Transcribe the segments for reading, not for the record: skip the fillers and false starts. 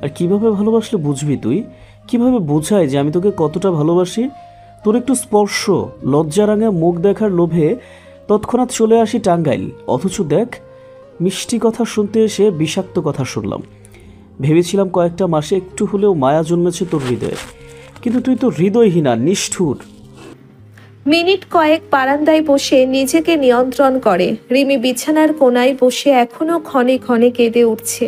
আর কিভাবে ভালোবাসলে বুঝবি তুই? কিভাবে বোঝায় যে আমি তোকে কতটা ভালোবাসি? তোর একটু স্পর্শ, লজ্জারাঙা মুখ দেখার লোভে তৎক্ষণাৎ চলে আসি টাঙ্গাইল, অথচ দেখ মিষ্টি কথা শুনতে এসে বিষাক্ত কথা শুনলাম। ভেবেছিলাম কয়েকটা মাসে একটু হলেও মায়া জন্মেছে তোর হৃদয়ে, কিন্তু তুই তো হৃদয়হীনা, নিষ্ঠুর। মিনিট কয়েক বারান্দায় বসে নিজেকে নিয়ন্ত্রণ করে। রিমি বিছানার কোনায় বসে এখনো ক্ষণে ক্ষণে কেঁদে উঠছে।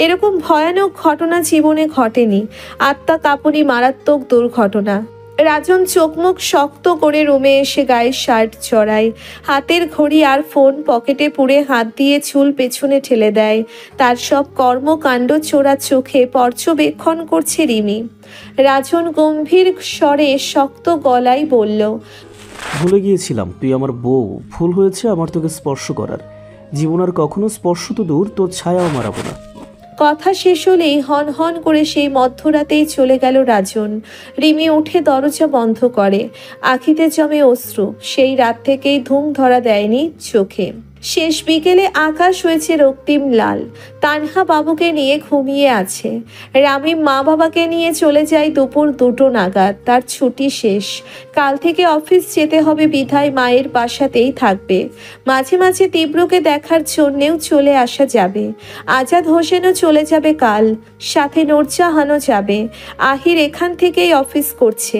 এরকম ভয়ানক ঘটনা জীবনে ঘটেনি। আত্মা কাঁপুনি মারাত্মক দুর্ঘটনা। রাজন চোখমুখ শক্ত করে রুমে এসে গায়ে শার্ট চড়ায়, হাতের ঘড়ি আর ফোন পকেটে পুরে হাত দিয়ে চুল পেছনে ঠেলে দেয়। তার সব কর্মকাণ্ড চোরা চোখে পর্যবেক্ষণ করছে রিমি। রাজন গম্ভীর স্বরে শক্ত গলায় বলল, ভুলে গিয়েছিলাম তুই আমার বউ। ভুল হয়েছে আমার তোকে স্পর্শ করার। জীবন আর কখনো স্পর্শ তো দূর, তোর ছায়াও মারাবো না। কথা শেষ হলেই হন হন করে সেই মধ্যরাতেই চলে গেল রাজন। রিমি উঠে দরজা বন্ধ করে, আখিতে জমে অশ্রু। সেই রাত থেকেই ধুম ধরা দেয়নি চোখে। শেষ বিকেলে আকাশ হয়েছে রক্তিম লাল। তানহা বাবুকে নিয়ে ঘুমিয়ে আছে। রামিম মা বাবাকে নিয়ে চলে যায় দুপুর 2টো নাগাদ। তার ছুটি শেষ। কাল থেকে অফিস যেতে হবে বিধায় মায়ের বাসাতেই থাকবে। মাঝে মাঝে তীব্রকে দেখার জন্যেও চলে আসা যাবে। আজাদ হোসেনও চলে যাবে কাল, সাথে নূরজাহানও যাবে। আহির এখান থেকেই অফিস করছে।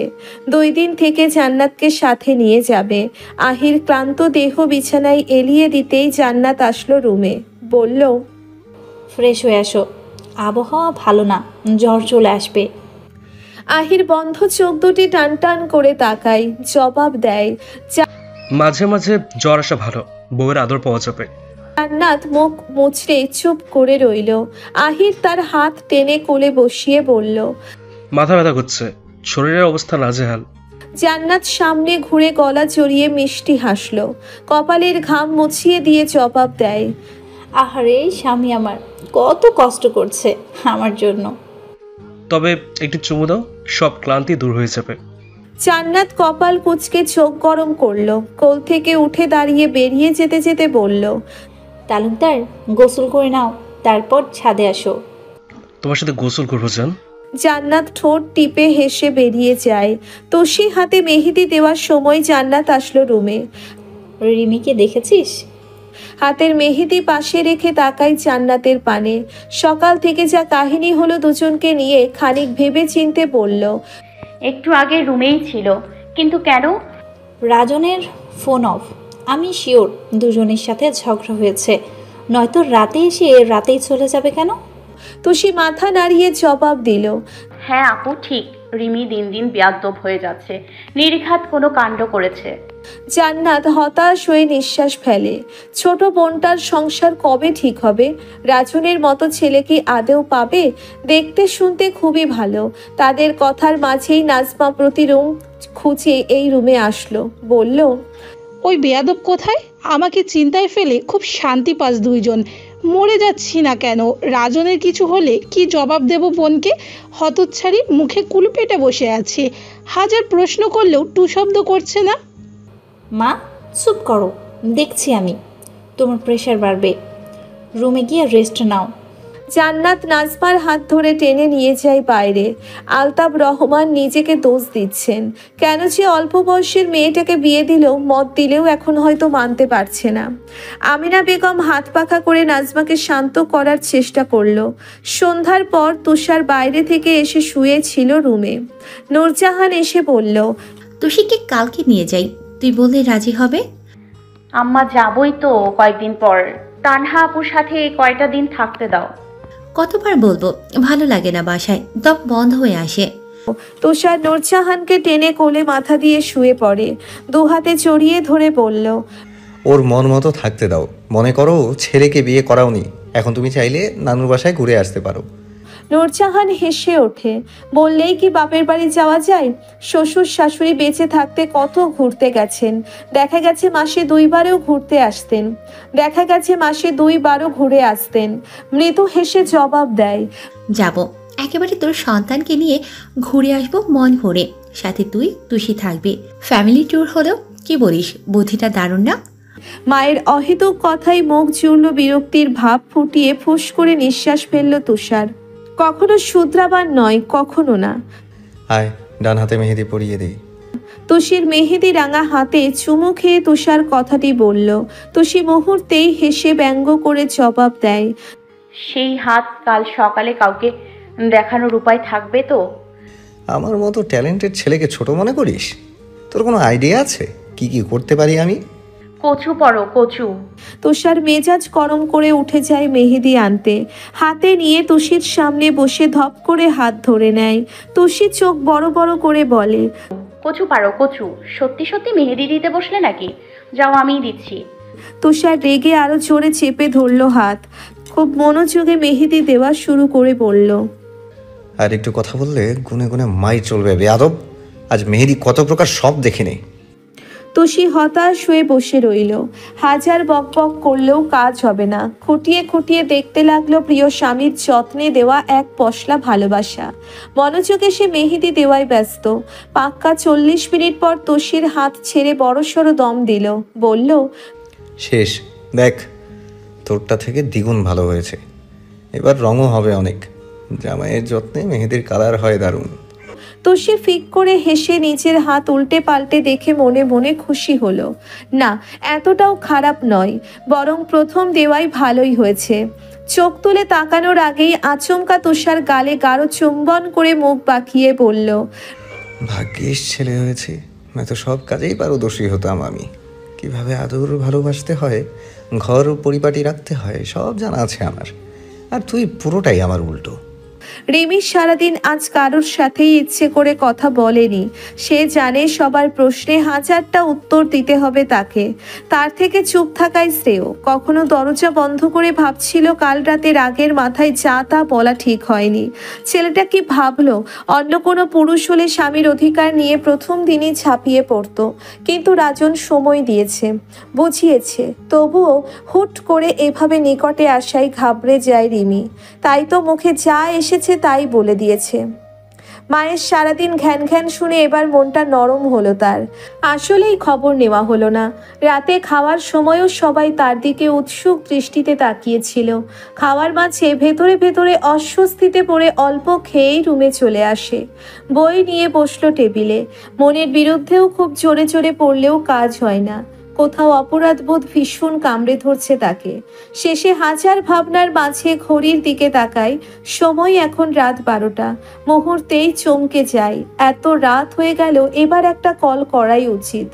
2 দিন থেকে জান্নাতকে সাথে নিয়ে যাবে। আহির ক্লান্ত দেহ বিছানায় এলিয়ে দিতেই জান্নাত আসলো রুমে, বলল, ফ্রেশ হয়ে আসো, আবহাওয়া ভালো না, জ্বর চলে আসবে। আহির বন্ধ চোখ দুটি টান টান করে তাকায়, জবাব দেয়, মাঝে মাঝে জ্বর আসা ভালো, বউয়ের আদর পাওয়া যাবে। জান্নাত মুখ মুচড়ে চুপ করে রইল। আহির তার হাত টেনে কোলে বসিয়ে বলল, মাথা ব্যথা করছে, শরীরের অবস্থা নাজেহাল। জান্নাত সামনে ঘুরে গলা জড়িয়ে মিষ্টি হাসল, কপালের ঘাম মুছিয়ে দিয়ে জবাব দেয়, আহারে স্বামী আমার কত কষ্ট করছে আমার জন্য। তবে একটু চুমু দাও, সব ক্লান্তি দূর হয়ে যাবে। জান্নাত কপাল কুঁচকে চোখ গরম করলো। কোল থেকে উঠে দাঁড়িয়ে বেরিয়ে যেতে যেতে বলল, তালুকদার গোসল করে নাও, তারপর ছাদে আসো। তোমার সাথে গোসল করবো জান। জান্নাত ঠোঁট টিপে হেসে বেরিয়ে যায়। তোষি হাতে মেহেদি দেওয়ার সময় জান্নাত আসলো রুমে। রিমিকে দেখেছিস? হাতের মেহেদি পাশে রেখে তাকাই জান্নাতের পানে। সকাল থেকে যা কাহিনী হলো দুজনকে নিয়ে, খানিক ভেবে চিনতে বলল, একটু আগে রুমেই ছিল, কিন্তু কেন? রাজনের ফোন অফ। আমি শিওর দুজনের সাথে ঝগড়া হয়েছে, নয়তো রাতে এসে রাতেই চলে যাবে কেন? তোষি মাথা নাড়িয়ে জবাব দিল, হ্যাঁ আপু ঠিক, রিমি দিন দিন বেয়াদ্দব হয়ে যাচ্ছে, নির্ঘাত কোনো কাণ্ড করেছে। জান্নাত হতাশ হয়ে নিঃশ্বাস ফেলে। ছোট বোনটার সংসার কবে ঠিক হবে? রাজনের মতো ছেলে কি আদেও পাবে? দেখতে শুনতে খুবই ভালো। তাদের কথার মাঝেই নাজমা প্রতি রুম খুঁজে এই রুমে আসলো, বলল, ওই বেয়াদব কোথায়? আমাকে চিন্তায় ফেলে খুব শান্তি পাস দুইজন। মরে যাচ্ছি না কেন? রাজনের কিছু হলে কি জবাব দেব বোনকে? হতচ্ছাড়ি মুখে কুলপেটে বসে আছে, হাজার প্রশ্ন করলেও টু শব্দ করছে না। মা চুপ করো, দেখছি আমি। তোমার প্রেশার বাড়বে, রুমে গিয়ে রেস্ট নাও। জান্নাত নাজমার হাত ধরে টেনে নিয়ে যায় বাইরে। আলতাব রহমান নিজেকে দোষ দিচ্ছেন। কেন যে অল্প বয়সের মেয়েটাকে বিয়ে দিল, মত দিলেও এখন হয়তো মানতে পারছে না। আমিনা বেগম হাত পাখা করে নাজমাকে শান্ত করার চেষ্টা করলো। সন্ধ্যার পর তুষার বাইরে থেকে এসে শুয়েছিল রুমে। নূরজাহান এসে বলল, তুষিকে কালকে নিয়ে যাই, তুই বললে রাজি হবে? আম্মা যাবই তো কয়েকদিন পর, তানহা আপুর সাথে কয়টা দিন থাকতে দাও। কতবার বলবো, ভালো লাগে না বাসায়, দম বন্ধ হয়ে আসে। তুষার নূরজাহানকে টেনে কোলে মাথা দিয়ে শুয়ে পড়ে, দুহাতে জড়িয়ে ধরে বলল, ওর মন মতো থাকতে দাও। মনে করো ছেলেকে বিয়ে করাওনি, এখন তুমি চাইলে নানুর বাসায় ঘুরে আসতে পারো। নূরজাহান হেসে ওঠে, বললেই কি বাপের বাড়ি যাওয়া যায়? শ্বশুর শাশুড়ি বেঁচে থাকতে কত ঘুরতে গেছেন, দেখা গেছে মাসে 2বারও ঘুরতে আসতেন, দেখা গেছে মাসে 2বারও ঘুরে আসতেন। মৃদু হেসে জবাব দেয়, যাব, একেবারে তোর সন্তানকে নিয়ে ঘুরে আসবো মন ভরে, সাথে তুই তুষি থাকবি, ফ্যামিলি ট্যুর হলো। কি বলিস, বুদ্ধিটা দারুণ না? মায়ের অহেতুক কথায় মুখ জুড়ল বিরক্তির ভাব ফুটিয়ে ফুস করে নিঃশ্বাস ফেলল তুষার। কখনো শুধরাবার নয়, কখনো না। আয় ডান হাতে মেহেদি পরিয়ে দিই। তুষির মেহেদি রাঙা হাতে চুমু খেয়ে তুষার কথাটি বলল। তুষি মুহূর্তেই হেসে ব্যঙ্গ করে জবাব দেয়, সেই হাত কাল সকালে কাউকে দেখানোর উপায় থাকবে তো? আমার মতো ট্যালেন্টেড ছেলেকে ছোট মনে করিস? তোর কোনো আইডিয়া আছে কি কি করতে পারি আমি? কচু পড়ো কচু। তুষার মেজাজ গরম করে উঠে যায় মেহেদি আনতে। হাতে নিয়ে তুষির সামনে বসে ধপ করে হাত ধরে নেয়। তুষি চোখ বড় বড় করে বলে, কচু পারো কচু। সত্যি সত্যি মেহেদি দিতে বসলে নাকি? যাও আমিই দিচ্ছি। তুষার রেগে আরো জোরে চেপে ধরল হাত। খুব মনোযোগে মেহেদি দেওয়া শুরু করে বলল, আর একটু কথা বললে গুনে গুনে মাই চলবে বেয়াদব। আজ মেহেদি কত প্রকার সব দেখে নেই। তুষি হতাশ হয়ে বসে রইল। হাজার বকবক করলেও কাজ হবে না। খুঁটিয়ে খুঁটিয়ে দেখতে লাগলো প্রিয় স্বামীর যত্নে দেওয়া এক পশলা ভালোবাসা। মনোযোগে সে মেহেদি দেওয়ায় ব্যস্ত। পাক্কা 40 মিনিট পর তুষির হাত ছেড়ে বড়সড় দম দিল। বলল, শেষ। দেখ তোরটা থেকে দ্বিগুণ ভালো হয়েছে। এবার রঙও হবে অনেক। জামাইয়ের যত্নে মেহেদির কালার হয় দারুণ। তুষি ফিক করে হেসে নিজের হাত উল্টে পাল্টে দেখে মনে মনে খুশি হলো। না, এতটাও খারাপ নয়, বরং প্রথম দেওয়াই ভালোই হয়েছে। চোখ তুলে তাকানোর আগেই আচমকা তুষার গালে গাঢ় চুম্বন করে মুখ বাঁকিয়ে বলল, ভাগ্যিস ছেলে হয়েছে, নয়তো সব কাজেই পারদর্শী হতাম আমি। কিভাবে আদর ভালোবাসতে হয়, ঘর পরিপাটি রাখতে হয়, সব জানা আছে আমার। আর তুই পুরোটাই আমার উল্টো। রিমি সারাদিন আজ কারোর সাথেই ইচ্ছে করে কথা বলেনি। সে জানে সবার প্রশ্নে হাজারটা উত্তর দিতে হবে তাকে। তার থেকে চুপ থাকাই শ্রেয়। কখনো দরজা বন্ধ করে ভাবছিল কাল রাতে রাগের মাথায় যা তা বলা ঠিক হয়নি। ছেলেটা কি ভাবলো? অন্য কোনো পুরুষ হলে স্বামীর অধিকার নিয়ে প্রথম দিনই ঝাঁপিয়ে পড়তো। কিন্তু রাজন সময় দিয়েছে, বুঝিয়েছে। তবুও হুট করে এভাবে নিকটে আসায় ঘাবড়ে যায় রিমি। তাই তো মুখে যা এসেছে তাই বলে দিয়েছে। মায়ের সারাদিন ঘ্যান ঘ্যান শুনে এবার মনটা নরম হলো তার। আসলেই খবর নেওয়া হলো না। রাতে খাওয়ার সময়ও সবাই তার দিকে উৎসুক দৃষ্টিতে তাকিয়েছিল। খাওয়ার মাঝে ভেতরে ভেতরে অস্বস্তিতে পড়ে অল্প খেয়েই রুমে চলে আসে। বই নিয়ে বসলো টেবিলে। মনের বিরুদ্ধেও খুব জোরে জোরে পড়লেও কাজ হয় না। কোথাও অপরাধবোধ ভীষণ কামড়ে ধরছে তাকে। শেষে হাজার ভাবনার মাঝে ঘড়ির দিকে তাকায়। সময় এখন রাত 12টা। মুহূর্তেই চমকে যায়। এত রাত হয়ে গেল, এবার একটা কল করাই উচিত।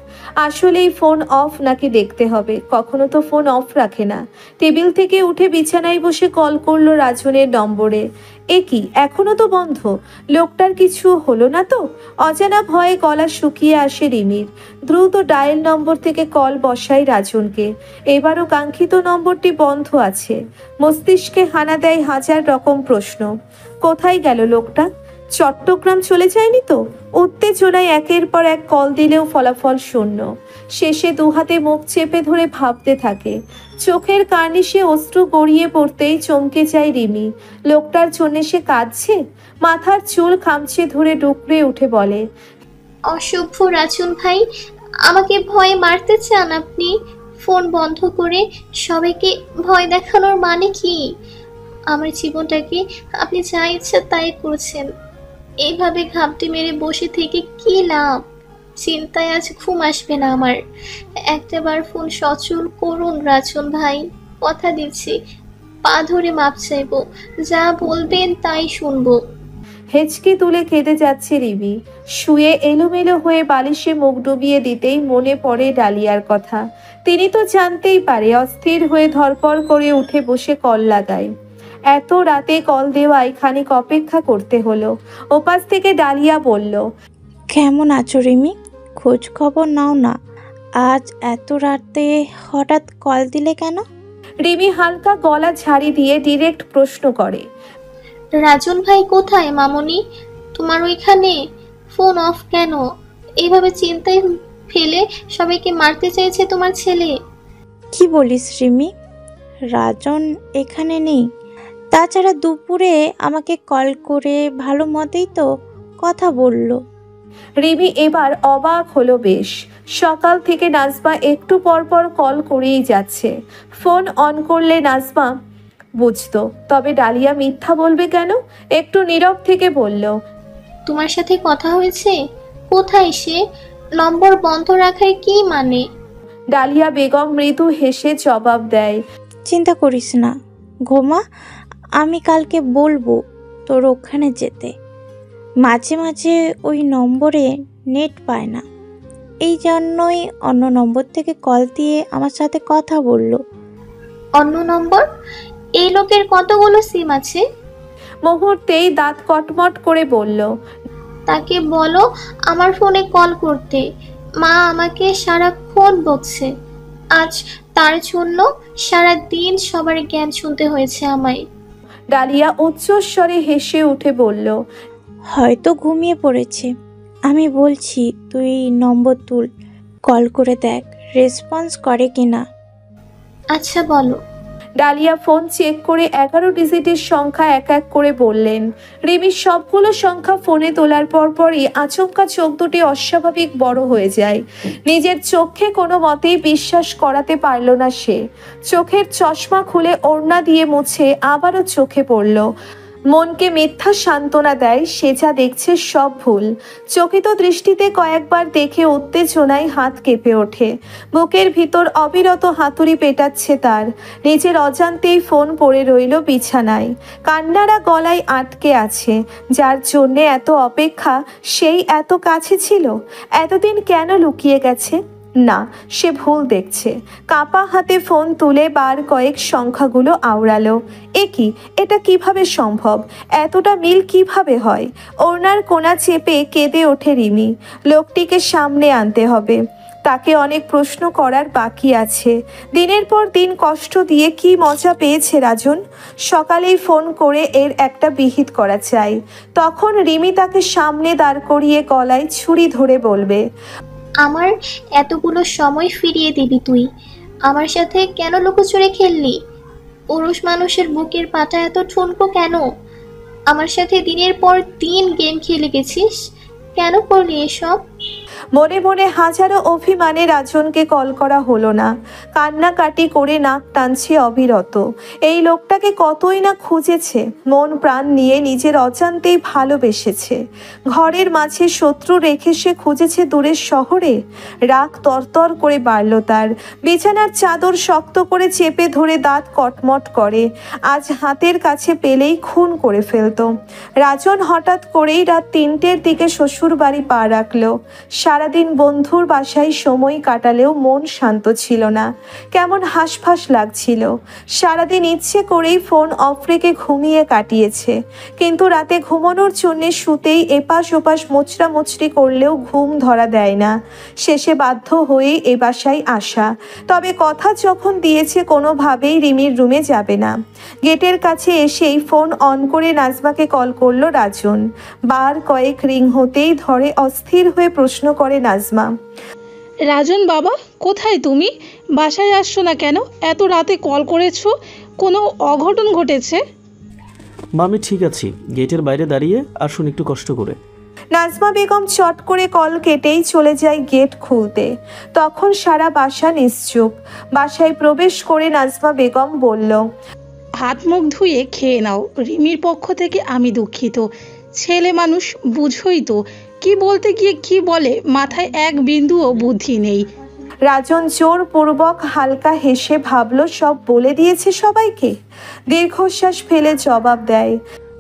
আসলেই ফোন অফ নাকি দেখতে হবে। কখনো তো ফোন অফ রাখে না। টেবিল থেকে উঠে বিছানায় বসে কল করলো রাজনের নম্বরে। এ কি, এখনো তো বন্ধ? লোকটার কিছু হলো না তো? অজানা ভয়ে গলা শুকিয়ে আসে রিমির। দ্রুত ডায়াল নম্বর থেকে কল বসায় রাজনকে। এবারও কাঙ্ক্ষিত নম্বরটি বন্ধ আছে। মস্তিষ্কে হানা দেয় হাজার রকম প্রশ্ন। কোথায় গেল লোকটা? চট্টগ্রাম চলে যায়নি তো? উত্তেজনায় একের পর এক কল দিলেও ফলাফল শূন্য। শেষে দুহাতে মুখ চেপে ধরে ভাবতে থাকে। চোখের কার্নিশে অশ্রু গড়িয়ে পড়তেই চমকে যায় রিমি। লোকটার জন্য সে কাঁদছে। মাথার চুল খামচে ধরে ডুকরে উঠে বলে, অসভ্য রাজন ভাই, আমাকে ভয়ে মারতে চান আপনি? ফোন বন্ধ করে সবাইকে ভয় দেখানোর মানে কি? আমার জীবনটাকে আপনি যা ইচ্ছা তাই করছেন। এইভাবে ঘাপটি মেরে বসে থেকে কি লাভ? চিন্তায় আজ ঘুম আসবে না আমার। একটাবার ফোন সচল করুন রাজন ভাই, কথা দিচ্ছি। পা ধরে মাপ চাইবো, যা বলবেন তাই শুনবো। হেঁচকি তুলে কেঁদে যাচ্ছে রিমি। শুয়ে এলোমেলো হয়ে বালিশে মুখ ডুবিয়ে দিতেই মনে পড়ে ডালিয়ার কথা। তিনি তো জানতেই পারে। অস্থির হয়ে ধরপড় করে উঠে বসে কল লাগায়। এত রাতে কল দেওয়ায় খানিক অপেক্ষা করতে হলো। ওপাশ থেকে ডালিয়া বলল, কেমন আছো রিমি? খোঁজ খবর নাও না। আজ এত রাতে হঠাৎ কল দিলে কেন? রিমি হালকা গলা ঝাড়ি দিয়ে ডিরেক্ট প্রশ্ন করে, রাজন ভাই কোথায় মামনি? তোমার ওইখানে? ফোন অফ কেন? এইভাবে চিন্তায় ফেলে সবাইকে মারতে চাইছে তোমার ছেলে। কি বলিস রিমি? রাজন এখানে নেই। তাছাড়া দুপুরে আমাকে কল করে ভালো মতেই তো কথা বলল। রিমি এবার অবাক হলো বেশ। সকাল থেকে নাজমা একটু পর পর কল করেই যাচ্ছে। ফোন অন করলে নাজমা বুঝতো, তবে ডালিয়া মিথ্যা বলবে কেন? একটু নীরব থেকে বলল, তোমার সাথে কথা হয়েছে? কোথায় সে? নম্বর বন্ধ রাখার কি মানে? ডালিয়া বেগম মৃদু হেসে জবাব দেয়, চিন্তা করিস না, ঘুমা। আমি কালকে বলবো তোর ওখানে যেতে। মাঝে মাঝে ওই নম্বরে নেট পায় না, এই জন্যই অন্য নম্বর থেকে কল দিয়ে আমার সাথে কথা বললো। অন্য নম্বর? এই লোকের কতগুলো সিম আছে? মুহূর্তেই দাঁত কটমট করে বলল, তাকে বলো আমার ফোনে কল করতে। মা আমাকে সারাক্ষণ বকছে। আজ তার জন্য সারা দিন সবার জ্ঞান শুনতে হয়েছে আমায়। ডালিয়া উচ্চস্বরে হেসে উঠে বলল, হয়তো ঘুমিয়ে পড়েছে। আমি বলছি তুই নম্বর তুল, কল করে দেখ রেসপন্স করে কিনা। আচ্ছা বলো। ডালিয়া ফোন চেক করে 11 ডিজিটের সংখ্যা এক এক করে বললেন। রিমির সবগুলো সংখ্যা ফোনে তোলার পরপরই আচমকা চোখ দুটি অস্বাভাবিক বড় হয়ে যায়। নিজের চোখে কোনো মতেই বিশ্বাস করাতে পারল না সে। চোখের চশমা খুলে ওড়না দিয়ে মুছে আবারও চোখে পড়ল। মনকে মিথ্যা সান্ত্বনা দেয় সে যা দেখছে সব ভুল। চকিত দৃষ্টিতে কয়েকবার দেখে উত্তেজনায় হাত কেঁপে ওঠে। বুকের ভিতর অবিরত হাতুড়ি পেটাচ্ছে তার। নিজের অজান্তেই ফোন পড়ে রইল বিছানায়। কান্নারা গলায় আটকে আছে। যার জন্যে এত অপেক্ষা সেই এত কাছে ছিল, এতদিন কেন লুকিয়ে গেছে? না, সে ভুল দেখছে। কাপা হাতে ফোন তুলে বার কয়েক সংখ্যাগুলো আওড়ালো। এটা কিভাবে সম্ভব? এতটা মিল কিভাবে হয়? ওড়নার কোণা চেপে কেঁদে ওঠে রিমি। লোকটিকে সামনে আনতে হবে। তাকে অনেক প্রশ্ন করার বাকি আছে। দিনের পর দিন কষ্ট দিয়ে কি মজা পেয়েছে রাজন? সকালেই ফোন করে এর একটা বিহিত করা চাই। তখন রিমি তাকে সামনে দাঁড় করিয়ে গলায় ছুরি ধরে বলবে, আমার এতগুলো সময় ফিরিয়ে দিবি তুই? আমার সাথে কেন লুকোচুরি খেললি? পুরুষ মানুষের বুকের পাটা এত ঠুনকো কেন? আমার সাথে দিনের পর দিন গেম খেলে গেছিস, কেন করলি এসব? মনে মনে হাজারো অভিমানে রাজনকে কল করা হলো না। কান্নাকাটি করে নাক টানছে অবিরত। এই লোকটাকে কতই না খুঁজেছে, মন প্রাণ নিয়ে নিজের অজান্তেই ভালোবেসেছে। ঘরের মাঝে শত্রু রেখে সে খুঁজেছে দূরের শহরে। রাগ তরতর করে বাড়ল তার। বিছানার চাদর শক্ত করে চেপে ধরে দাঁত কটমট করে। আজ হাতের কাছে পেলেই খুন করে ফেলতো। রাজন হঠাৎ করেই রাত 3টের দিকে শ্বশুর বাড়ি পা রাখলো। সারাদিন বন্ধুর বাসায় সময় কাটালেও মন শান্ত ছিল না, কেমন হাঁসফাঁস লাগছিল। সারাদিন ইচ্ছে করেই ফোন অফ রেখে ঘুমিয়ে কাটিয়েছে, কিন্তু রাতে ঘুমানোর জন্যে শুতেই এপাশ ওপাশ মোচড়ামুচড়ি করলেও ঘুম ধরা দেয় না। শেষে বাধ্য হয়েই এ বাসায় আসা। তবে কথা যখন দিয়েছে কোনোভাবেই রিমির রুমে যাবে না। গেটের কাছে এসেই ফোন অন করে নাজমাকে কল করলো রাজন। বার কয়েক রিং হতেই ধরে অস্থির হয়ে প্রশ্ন করে নাজমা, রাজন বাবা, কোথায় তুমি? বাসায় আসছো না কেন? এত রাতে কল করেছো, কোনো অঘটন ঘটেছে? মামি ঠিক আছি, গেটের বাইরে দাঁড়িয়ে আসুন একটু কষ্ট করে। নাজমা বেগম চট করে কল কেটেই চলে যায় গেট খুলতে। তখন সারা বাসা নিশ্চুপ। বাসায় প্রবেশ করে নাজমা বেগম বলল, হাত মুখ ধুয়ে খেয়ে নাও। রিমির পক্ষ থেকে আমি দুঃখিত। ছেলে মানুষ, বুঝোই তো, কি বলতে গিয়ে কি বলে, মাথায় এক বিন্দুও বুদ্ধি নেই। রাজন জোরপূর্বক হালকা হেসে ভাবল সব বলে দিয়েছে সবাইকে। দীর্ঘশ্বাস ফেলে জবাব দেয়,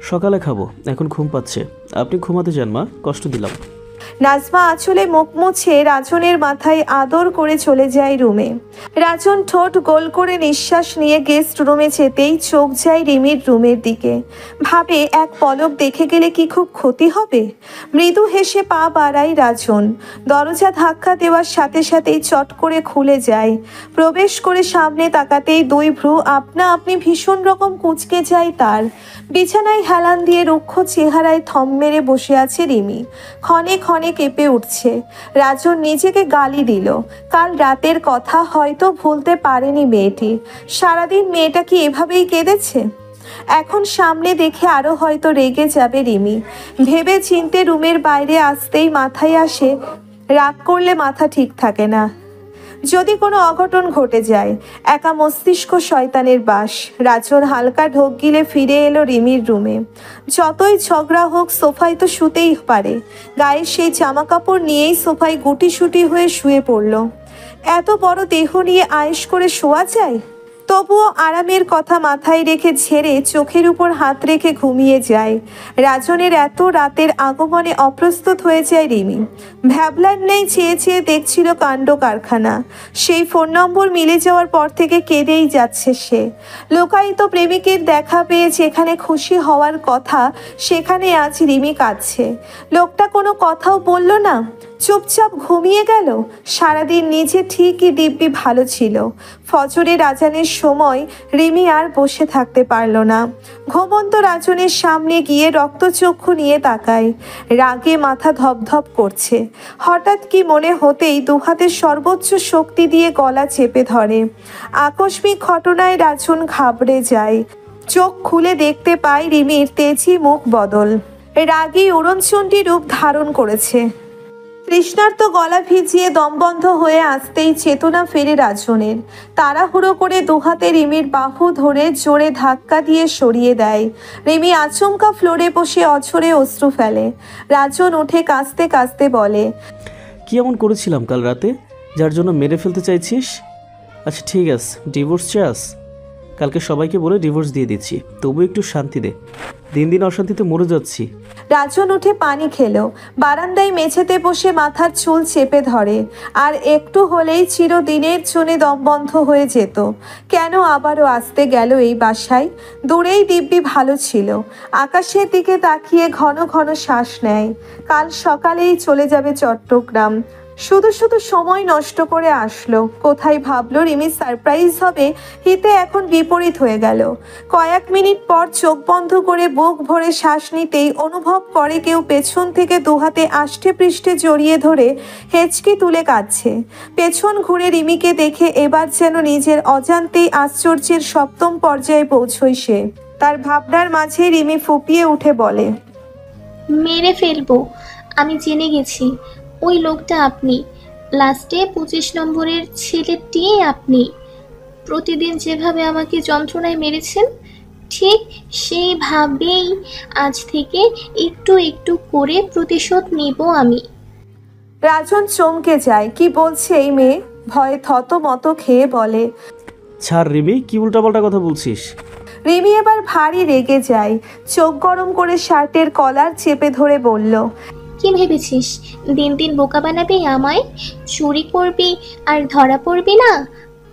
সকালে খাবো, এখন ঘুম পাচ্ছে। আপনি ঘুমাতে যান মা, কষ্ট দিলাম। নাজমা আঁচলে মুখ মুছে রাজনের মাথায় আদর করে চলে যায় রুমে। রাজন ঠোঁট গোল করে নিঃশ্বাস নিয়ে গেস্ট রুমে যেতেই চোখ যায় রিমির রুমের দিকে। ভাবে এক পলক দেখে গেলে কি খুব ক্ষতি হবে? মৃদু হেসে পা বাড়ায় রাজন। দরজা ধাক্কা দেওয়ার সাথে সাথেই চট করে খুলে যায়। প্রবেশ করে সামনে তাকাতেই দুই ভ্রু আপনা আপনি ভীষণ রকম কুঁচকে যায় তার। বিছানায় হেলান দিয়ে রুক্ষ চেহারায় থম মেরে বসে আছে রিমি। ক্ষণে ক্ষণে কেঁপে উঠছে। রাজন নিজেকে গালি দিল। কাল রাতের কথা হয়তো ভুলতে পারেনি মেয়েটি। সারাদিন মেয়েটা কি এভাবেই কেঁদেছে? এখন সামনে দেখে আরো হয়তো রেগে যাবে রিমি। ভেবে চিনতে রুমের বাইরে আসতেই মাথায় আসে, রাগ করলে মাথা ঠিক থাকে না। যদি কোনো অঘটন ঘটে যায়। একা মস্তিষ্ক শয়তানের বাস। রাজন হালকা ঢোক গিলে ফিরে এলো রিমির রুমে। যতই ঝগড়া হোক সোফায় তো শুতেই পারে। গায়ে সেই জামা কাপড় নিয়েই সোফায় গুটিসুটি হয়ে শুয়ে পড়ল। এত বড় দেহ নিয়ে আয়েশ করে শোয়া যায়? তবুও আরামের কথা মাথায় রেখে ঝেড়ে চোখের উপর হাত রেখে ঘুমিয়ে যায়। রাজনের এত রাতের আগমনে অপ্রস্তুত হয়ে যায় রিমি। ভ্যাবলার নেই চেয়ে চেয়ে দেখছিল কাণ্ড কারখানা। সেই ফোন নম্বর মিলে যাওয়ার পর থেকে কেঁদেই যাচ্ছে সে। লোকায়িত প্রেমিকের দেখা পেয়ে যেখানে খুশি হওয়ার কথা সেখানে আজ রিমি কাঁদছে। লোকটা কোনো কথাও বলল না, চুপচাপ ঘুমিয়ে গেল। সারাদিন নিজে ঠিকই দিব্যি ভালো ছিল। ফজরের আজানের সময় রিমি আর বসে থাকতে পারল না। ঘুমন্ত রাজনের সামনে গিয়ে রক্তচক্ষু নিয়ে তাকায়। রাগে মাথা ধপধপ করছে। হঠাৎ কি মনে হতেই দুহাতের সর্বোচ্চ শক্তি দিয়ে গলা চেপে ধরে। আকস্মিক ঘটনায় রাজন ঘাবড়ে যায়। চোখ খুলে দেখতে পায় রিমির তেজি মুখ বদল। রাগী উড়নচণ্ডী রূপ ধারণ করেছে। তৃষ্ণার্ত গলা ভিজিয়ে দমবন্ধ হয়ে আসতেই চেতনা ফেরে রাজনের। তাড়াহুড়ো করে দুহাতে রিমির বাহু ধরে জোরে ধাক্কা দিয়ে সরিয়ে দেয়। রিমি আচমকা ফ্লোরে বসে অঝরে অশ্রু ফেলে। রাজন উঠে কাঁদতে কাঁদতে বলে, কি এমন করেছিলাম কাল রাতে যার জন্য মেরে ফেলতে চাইছিস? আচ্ছা ঠিক আছে, ডিভোর্স চাস? কালকে সবাইকে বলে ডিভোর্স দিয়ে দিচ্ছি, তবু একটু শান্তি দে, দিন দিন অশান্তিতে মরে যাচ্ছি। রাজন উঠে পানি খেলো। বারান্দায় মেঝেতে বসে মাথার চুল চেপে ধরে। আর একটু হলেই চিরদিনের জন্য দম বন্ধ হয়ে যেত। কেন আবারও আসতে গেল এই বাসায়? দূরেই দিব্যি ভালো ছিল। আকাশের দিকে তাকিয়ে ঘন ঘন শ্বাস নেয়। কাল সকালেই চলে যাবে চট্টগ্রাম। শুধু শুধু সময় নষ্ট করে আসলো। কোথায় ভাবলো রিমি সারপ্রাইজ হবে, হিতে এখন বিপরীত হয়ে গেল। কয়েক মিনিট পর চোখ বন্ধ করে বুক ভরে শ্বাস নিতেই অনুভব করে কেউ পেছন থেকে দুহাতে আষ্টে পৃষ্ঠে জড়িয়ে ধরে হেঁচকি তুলে কাঁদছে। পেছন ঘুরে রিমিকে দেখে এবার যেন নিজের অজান্তেই আশ্চর্যের সপ্তম পর্যায়ে পৌঁছয় সে। তার ভাবনার মাঝে রিমি ফুপিয়ে উঠে বলে, মেরে ফেলবো, আমি জেনে গেছি ওই লোকটা আপনি। লাস্টে 25 নম্বরের ছেলেটি আপনি। প্রতিদিন যেভাবে আমাকে যন্ত্রণায় মেরেছেন ঠিক সেইভাবেই আজ থেকে একটু একটু করে প্রতিশোধ নিব আমি। রাজন চমকে যায়। কি বলছে এই মেয়ে? ভয়ে থতমত খেয়ে বলে, ছাড় রিমি, কি উল্টাপাল্টা কথা বলছিস? রিমি এবার ভারী রেগে যায়। চোখ গরম করে শার্টের কলার চেপে ধরে বলল, কি ভেবেছিস দিন দিন বোকা বানাবি আমায়? চুরি করবি আর ধরা পড়বি না?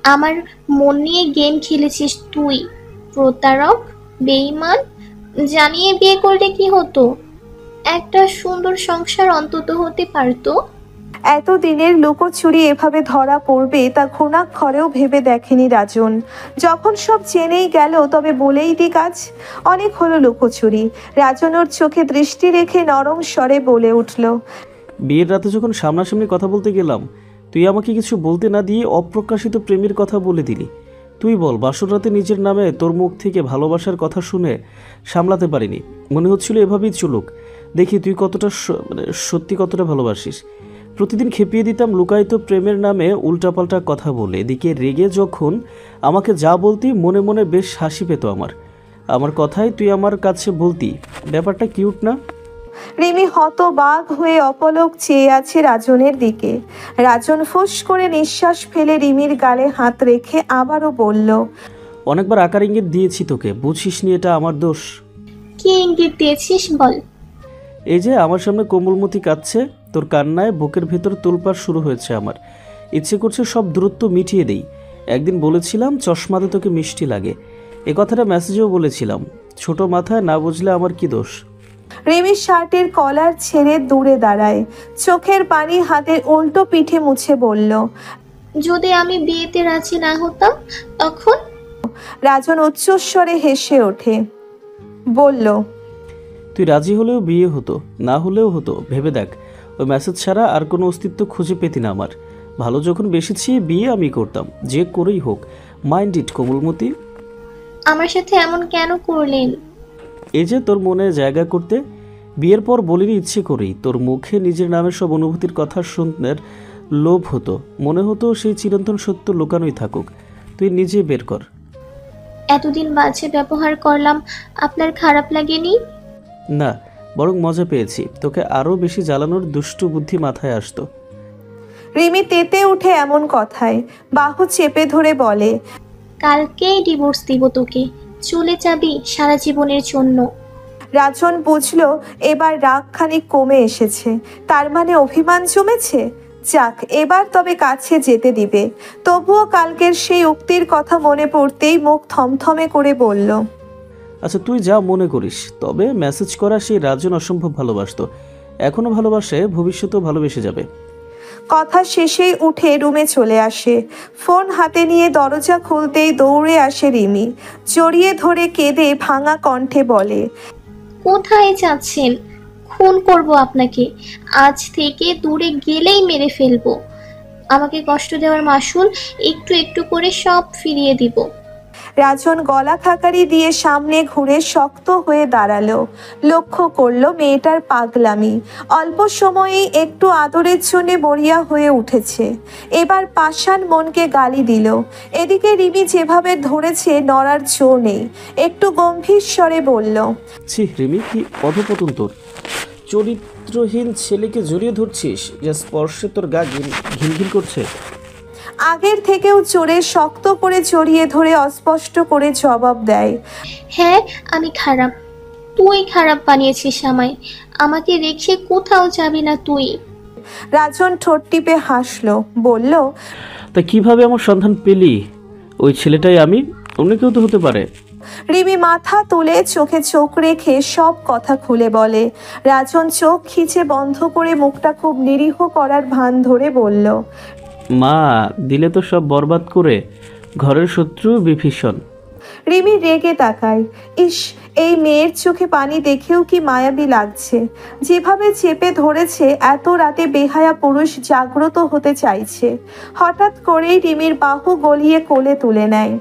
আমার মন নিয়ে গেম খেলেছিস তুই, প্রতারক, বেঈমান। জানিয়ে বিয়ে করলে কি হতো? একটা সুন্দর সংসার অন্তত হতে পারতো। এতদিনের লুকোচুরি এভাবে ধরা পড়বে তা ঘুণাক্ষরেও ভেবে দেখেনি রাজন। যখন সব জেনেই গেল তবে বলেই দিক আজ। অনেক হলো লুকোচুরি। রাজন ওর চোখে দৃষ্টি রেখে নরম স্বরে বলে উঠল, বিয়ের রাতে যখন সামনাসামনি কথা বলতে গেলাম তুই আমাকে কিছু বলতে না দিয়ে অপ্রকাশিত প্রেমের কথা বলে দিলি। তুই বল, বাসর রাতে নিজের নামে তোর মুখ থেকে ভালোবাসার কথা শুনে সামলাতে পারিনি। মনে হচ্ছিল এভাবেই চলুক, দেখি তুই কতটা সত্যি কতটা ভালোবাসিস। প্রতিদিন খেপিয়ে দিতাম লুকায়িত প্রেমের নামে উল্টাপাল্টা কথা বলে। এদিকে রেগে যখন আমাকে যা বলতি মনে মনে বেশ হাসি পেত আমার কথাই তুই আমার কাছে বলতি। ব্যাপারটা কিউট না? রিমি হতবাক হয়ে অপলক চেয়ে আছে রাজনের দিকে। রাজন ফুস করে নিঃশ্বাস ফেলে রিমির গালে হাত রেখে আবারও বলল, অনেকবার আকার ইঙ্গিত দিয়েছি তোকে, বুঝিস নি এটা আমার দোষ? কি ইঙ্গিত দিয়েছিস বল। এই যে আমার সামনে কোমলমতি কাঁদছে, তোর কান্নায় বুকের ভেতর তোলপাড় শুরু হয়েছে। আমার ইচ্ছে করছে সব দূরত্ব মিটিয়ে দেই। একদিন বলেছিলাম চশমাতে তোকে মিষ্টি লাগে, এ কথাটা মেসেজেও বলেছিলাম। ছোট মাথায় না বুঝলে আমার কি দোষ? রিমির শার্টের কলার ছেড়ে দূরে দাঁড়ায়। চোখের পানি হাতের উল্টো পিঠে মুছে বলল, যদি আমি বিয়েতে রাজি না হতাম তখন? রাজন উচ্চস্বরে হেসে ওঠে, বলল, তুই রাজি হলেও বিয়ে হতো, না হলেও হতো। ভেবে দেখ, ওই মেসেজ ছাড়া আর কোনো অস্তিত্ব খুঁজে পেতি না আমার। ভালো যখন বেশি বিয়ে আমি করতাম, যে করেই হোক। মাইন্ড ইট কোমলমতি। আমার সাথে এমন কেন করলেন? এই যে তোর মনে জায়গা করতে। বিয়ের পর বলিনি ইচ্ছে করেই। তোর মুখে নিজের নামের সব অনুভূতির কথা শুনতে লোভ হতো, মনে হতো সেই চিরন্তন সত্য লুকানোই থাকুক, তুই নিজে বের কর। এতদিন বাজে ব্যবহার করলাম, আপনার খারাপ লাগেনি? না, বরং মজা পেয়েছি, তোকে আরও বেশি জ্বালানোর দুষ্টু বুদ্ধি মাথায় আসতো। রিমি তেতে উঠে এমন কথায় বাহু চেপে ধরে বলে, কালকেই ডিভোর্স দিব তোকে, চলে যাবি সারা জীবনের জন্য। রাজন বুঝলো এবার রাগ খানিক কমে এসেছে, তার মানে অভিমান জমেছে। যাক, এবার তবে কাছে যেতে দিবে। তবুও কালকের সেই উক্তির কথা মনে পড়তেই মুখ থমথমে করে বলল, আচ্ছা তুই যা মনে করিস, তবে মেসেজ করা সেই রাজন অসম্ভব ভালোবাসতো, এখনও ভালোবাসে, ভবিষ্যতেও ভালোবেসে যাবে। কথা শেষেই উঠে রুমে চলে আসে। ফোন হাতে নিয়ে দরজা খুলতেই দৌড়ে আসে রিমি, জড়িয়ে ধরে কেঁদে ভাঙা কণ্ঠে বলে, কোথায় যাচ্ছেন? খুন করব আপনাকে, আজ থেকে দূরে গেলেই মেরে ফেলবো। আমাকে কষ্ট দেওয়ার মাসুল একটু একটু করে সব ফিরিয়ে দিব। রাজন গলা খাকারি দিয়ে সামনে ঘুরে শক্ত হয়ে দাঁড়ালো, লক্ষ্য করলো মেয়েটার পাগলামি অল্প সময়েই একটু আদরের জন্যে মরিয়া হয়ে উঠেছে। এবার পাষাণ মনকে গালি দিল। এদিকে রিমি যেভাবে ধরেছে নড়ার জো নেই, একটু গম্ভীর স্বরে বলল, ছি রিমি, কি অধপতন তোর! চরিত্রহীন ছেলেকে জড়িয়ে ধরছিস, যা স্পর্শে তোর গা ঘিনঘিন করছে। আগের থেকেও জোরে শক্ত করে জড়িয়ে ধরে অস্পষ্ট করে জবাব দেয়, হ্যাঁ আমি খারাপ, তুই খারাপ বানিয়েছিস আমায়, আমাকে রেখে কোথাও যাবি না তুই। রাজন ঠোঁট টিপে হাসলো, বলল, তা কিভাবে আমার সন্ধান পেলি? ওই ছেলেটাই আমি, অন্য কেউ তো হতে পারে। রিমি মাথা তুলে চোখে চোখ রেখে সব কথা খুলে বলে। রাজন চোখ খিচে বন্ধ করে মুখটা খুব নিরীহ করার ভান ধরে বলল, মা দিলে তো সব বরবাদ করে, ঘরের শত্রু বিভীষণ। রিমি রেগে তাকায়। ইস, এই মেয়ের চোখে পানি দেখেও কি মায়াবী লাগছে। যেভাবে চেপে ধরেছে, এত রাতে বেহায়া পুরুষ জাগ্রত হতে চাইছে। হঠাৎ করেই রিমির বাহু গলিয়ে কোলে তুলে নেয়,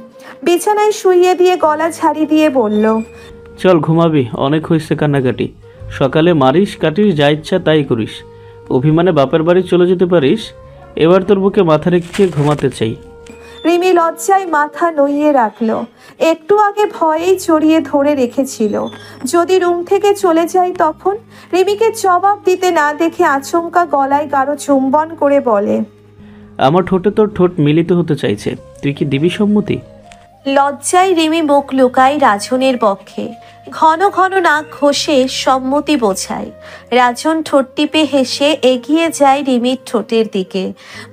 বিছানায় শুইয়ে দিয়ে গলা ঝাড়ি দিয়ে বলল, চল ঘুমাবি, অনেক হয়েছে কান্নাকাটি। সকালে মারিস কাটিস, যা ইচ্ছা তাই করিস, অভিমানে বাপের বাড়ি চলে যেতে পারিস। এবার তোর বুকে মাথা রেখে ঘুমাতে চাই। রিমি লজ্জায় মাথা নইয়ে রাখলো। একটু আগে ভয়েই জড়িয়ে ধরে রেখেছিল, যদি রুম থেকে চলে যায় তখন। রিমিকে জবাব দিতে না দেখে আচমকা গলায় গাঢ় চুম্বন করে বলে, আমার ঠোঁটে তোর ঠোঁট মিলিত হতে চাইছে, তুই কি দিবি সম্মতি? লজ্জায় রিমি মুখ লুকায় রাজনের পক্ষে, ঘন ঘন নাক ঘষে সম্মতি বোঝায়। রাজন ঠোঁট টিপে হেসে এগিয়ে যায় রিমির ঠোঁটের দিকে।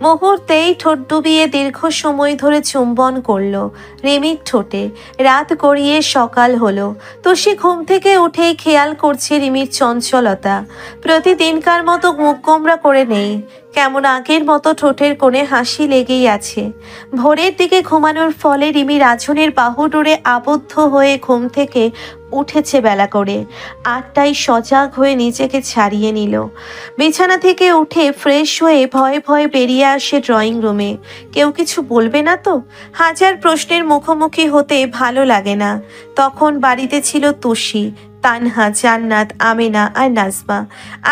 মুহূর্তেই ঠোঁট ডুবিয়ে দীর্ঘ সময় ধরে চুম্বন করলো রিমির ঠোঁটে। রাত গড়িয়ে সকাল হলো। তুষি ঘুম থেকে উঠেই খেয়াল করছে রিমির চঞ্চলতা প্রতিদিনকার মতো মুখ গোমরা করে নেই, কেমন আগের মতো ঠোঁটের কোণে হাসি লেগেই আছে। ভোরের দিকে ঘুমানোর ফলে রিমি রাজনের বাহু ডোরে আবদ্ধ হয়ে ঘুম থেকে উঠেছে বেলা করে। 8টায় সজাগ হয়ে নিজেকে ছাড়িয়ে নিল। বিছানা থেকে উঠে ফ্রেশ হয়ে ভয়ে ভয়ে বেরিয়ে আসে ড্রয়িং রুমে। কেউ কিছু বলবে না তো? হাজার প্রশ্নের মুখোমুখি হতে ভালো লাগে না। তখন বাড়িতে ছিল তুষি, তানহা, জান্নাত, আমেনা আর নাজমা।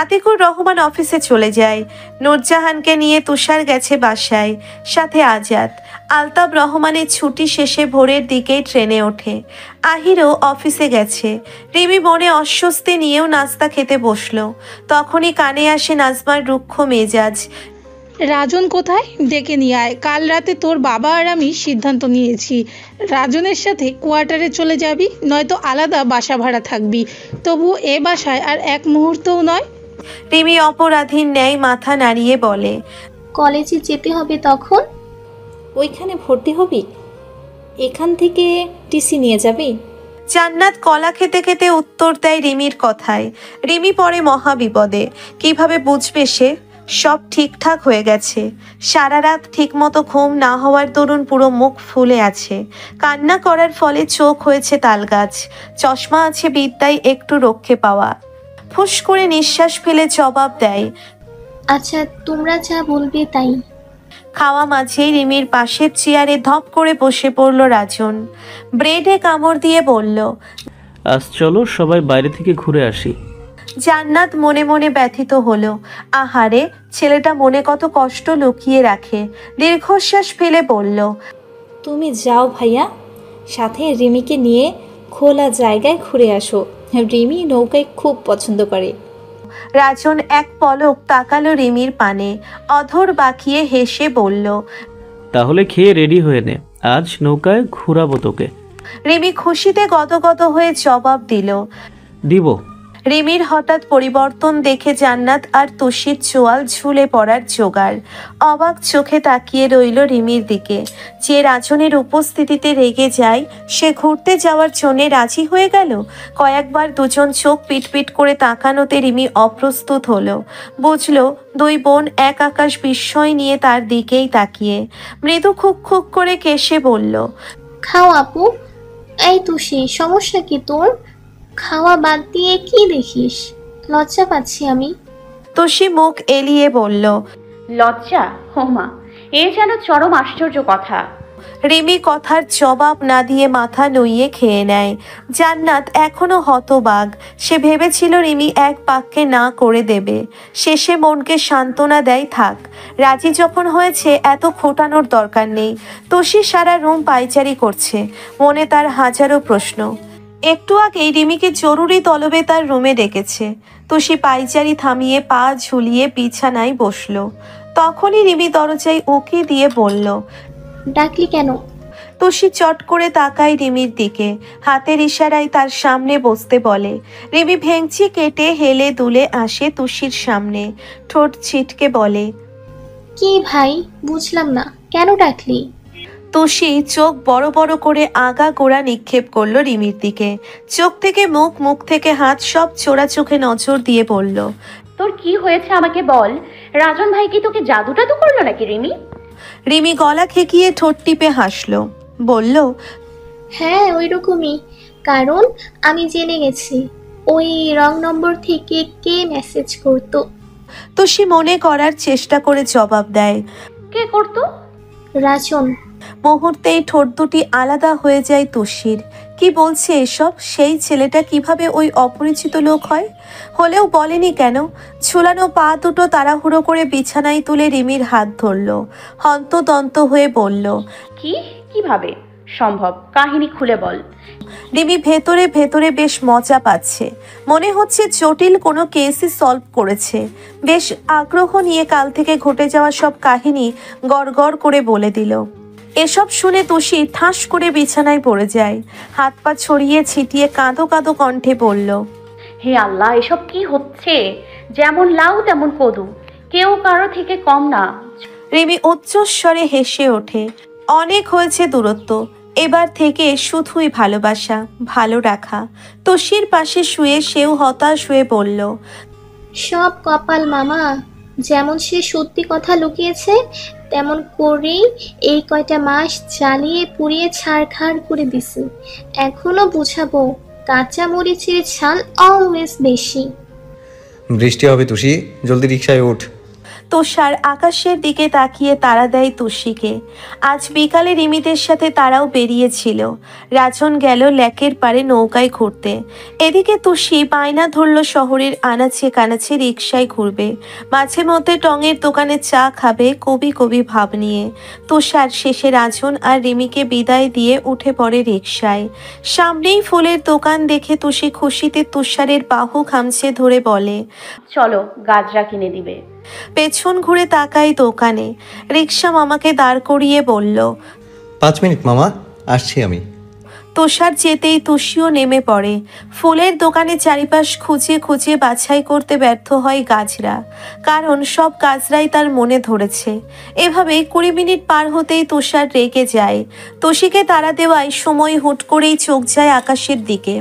আতিকুর রহমান অফিসে চলে যায়। নূরজাহানকে নিয়ে তুষার গেছে বাসায়, সাথে আজাদ। আলতাব রহমানের ছুটি শেষে ভোরের দিকেই ট্রেনে ওঠে। আহিরও অফিসে গেছে। রিমি মনে অস্বস্তি নিয়েও নাস্তা খেতে বসলো। তখনই কানে আসে নাজমার রুক্ষ মেজাজ, রাজন কোথায়? ডেকে নিয়ে আয়। কাল রাতে তোর বাবা আর আমি সিদ্ধান্ত নিয়েছি, রাজনের সাথে কোয়ার্টারে চলে যাবি, নয়তো আলাদা বাসা ভাড়া থাকবি। তবু এ বাসায় আর এক মুহূর্তও নয়। রিমি অপরাধীর ন্যায় মাথা নাড়িয়ে বলে, কলেজে যেতে হবে তখন। ওইখানে ভর্তি হবি? এখান থেকে টিসি নিয়ে যাবি? জান্নাত কলা খেতে খেতে উত্তর দেয় রিমির কথায়। রিমি পড়ে মহাবিপদে। কিভাবে বুঝবে সে? সব ঠিকঠাক হয়ে গেছে। সারা রাত ঠিকমতো ঘুম না হওয়ার দরুন পুরো মুখ ফুলে আছে। কান্না করার ফলে চোখ হয়েছে তালগাছ। চশমা আছে বিদ্যায় একটু রক্ষে পাওয়া। ফুস করে নিঃশ্বাস ফেলে জবাব দেয়, আচ্ছা তোমরা যা বলবে তাই। খাওয়া মাঝেই রিমির পাশের চেয়ারে ধপ করে বসে পড়ল রাজন। ব্রেডে কামড় দিয়ে বলল, আজ চলো সবাই বাইরে থেকে ঘুরে আসি। জান্নাত মনে মনে ব্যথিত হলো। আহারে, ছেলেটা মনে কত কষ্ট লুকিয়ে রাখে। দীর্ঘশ্বাস ফেলে বলল, তুমি যাও ভাইয়া, সাথে রিমিকে নিয়ে খোলা জায়গায় ঘুরে আসো। রিমি নৌকায় খুব পছন্দ করে। রাজন এক পলক তাকালো রিমির পানে, অধর বাঁকিয়ে হেসে বলল, তাহলে খেয়ে রেডি হয়ে নে, আজ নৌকায় ঘুরাবো তোকে। রিমি খুশিতে গদগদ হয়ে জবাব দিল। দিব। রিমির হঠাৎ পরিবর্তন দেখে জান্নাত আর তুষির চোয়াল ঝুলে পড়ার জোগাড়। অবাক চোখে তাকিয়ে রইল রিমির দিকে। যে রাজনের উপস্থিতিতে রেগে যায়, সে ঘুরতে যাওয়ার জন্য রাজি হয়ে গেল। কয়েকবার দুজন চোখ পিটপিট করে তাকানোতে রিমি অপ্রস্তুত হলো। বুঝলো দুই বোন এক আকাশ বিস্ময় নিয়ে তার দিকেই তাকিয়ে। মৃদু খুক খুক করে কেশে বলল, খাও আপু। এই তুষি, সমস্যা কি তোর? খাওয়া বাদ দিয়ে কি দেখিস? লজ্জা পাচ্ছি আমি। তুষি মুখ এলিয়ে বলল, লজ্জা? হোমা, এ যেন চরম আশ্চর্য কথা। রিমি কথার জবাব না দিয়ে মাথা নুইয়ে খেয়ে নেয়। জান্নাত এখনো হতবাক। সে ভেবেছিল রিমি এক বাক্যে না করে দেবে। শেষে মনকে সান্ত্বনা দেয়, থাক, রাজি যখন হয়েছে এত খোটানোর দরকার নেই। তুষি সারা রুম পায়চারি করছে, মনে তার হাজারো প্রশ্ন। একটু আগেই রিমিকে জরুরি তলবে তার রুমে ডেকেছে। তুষি পায়চারি থামিয়ে পা ঝুলিয়ে বিছানায় বসলো। তখনই রিমি দরজায় উকি দিয়ে বলল, ডাকলি কেন? তুষি চট করে তাকায় রিমির দিকে, হাতের ইশারায় তার সামনে বসতে বলে। রিমি ভেঙচি কেটে হেলে দুলে আসে তুষির সামনে, ঠোঁট ছিটকে বলে, কি ভাই, বুঝলাম না, কেন ডাকলি? তুষি চোখ বড় বড় করে আগা গোড়া নিক্ষেপ করলো রিমির দিকে। চোখ থেকে মুখ, মুখ থেকে হাত, সব চোরা চোখে নজর দিয়ে বলল, তোর কি হয়েছে আমাকে বল। রাজন ভাই কি তোকে জাদু টাদু করলো নাকি রিমি? রিমি গলা খেকিয়ে ঠোঁট টিপে হাসলো, বলল, হ্যাঁ ওই রকমই। কারণ আমি জেনে গেছি ওই রং নম্বর থেকে কে মেসেজ করতো। তুষি মনে করার চেষ্টা করে জবাব দেয়, কে করতো? রাজন। মুহূর্তেই ঠোঁট দুটি আলাদা হয়ে যায় তুষির। কি বলছে এসব? সেই ছেলেটা কিভাবে ওই অপরিচিত লোক হয়? হলেও বলেনি কেন? ঝুলানো পা দুটো তাড়াহুড়ো করে বিছানায় তুলে রিমির হাত ধরল, হন্তদন্ত হয়ে বলল, কিভাবে সম্ভব? কাহিনী খুলে বল। রিমি ভেতরে ভেতরে বেশ মজা পাচ্ছে। মনে হচ্ছে জটিল কোনো কেসই সলভ করেছে। বেশ আগ্রহ নিয়ে কাল থেকে ঘটে যাওয়া সব কাহিনী গড়গড় করে বলে দিল। এসব শুনে তুষি ঠাস করে বিছানায় পড়ে যায়, হাত পা ছড়িয়ে ছিটিয়ে কাঁদো কাঁদো কণ্ঠে বলল, হে আল্লাহ, এসব কি হচ্ছে? যেমন লাউ তেমন কদু, কেউ কারো থেকে কম না। রিমি উচ্চস্বরে হেসে ওঠে। অনেক হয়েছে দূরত্ব, এবার থেকে শুধুই ভালোবাসা, ভালো রাখা। তুষির পাশে শুয়ে সেও হতাশ হয়ে বলল, সব কপাল মামা। যেমন সে সত্যি কথা লুকিয়েছে, তেমন করেই এই কয়টা মাস জ্বালিয়ে পুড়িয়ে ছাড়খাড় করে দিছে। এখনো বুঝাবো, কাঁচা মরিচের ঝাল অলওয়েজ বেশি। বৃষ্টি হবে তুষি, জলদি রিকশায় ওঠ। তুষার আকাশের দিকে তাকিয়ে তাড়া দেয় তুষিকে। আজ বিকালে রিমিদের সাথে তারাও বেরিয়েছিল। রাজন গেল লেকের পাড়ে নৌকায় ঘুরতে। এদিকে তুষি বায়না ধরল শহরের আনাচে কানাচে রিকশায় ঘুরবে, মাঝে মধ্যে টঙের দোকানে চা খাবে, কবি কবি ভাব নিয়ে। তুষার শেষে রাজন আর রিমিকে বিদায় দিয়ে উঠে পড়ে রিকশায়। সামনেই ফুলের দোকান দেখে তুষি খুশিতে তুষারের বাহু খামছে ধরে বলে, চলো, গাজরা কিনে দিবে। পেছন ঘুরে তাকাই দোকানে। রিকশা মামাকে দাঁড় করিয়ে বলল, 5 মিনিট মামা, আসছি আমি। তুষার যেতেই তুষিও নেমে পড়ে। ফুলের দোকানে চারিপাশ খুঁজে খুঁজে বাছাই করতে ব্যর্থ হয় গাজরা, কারণ সব গাজরাই তার মনে ধরেছে। এভাবে 20 মিনিট পার হতেই তুষার রেগে যায়। তুষিকে তাড়া দেওয়ায় সময় হুট করেই চোখ যায় আকাশের দিকে।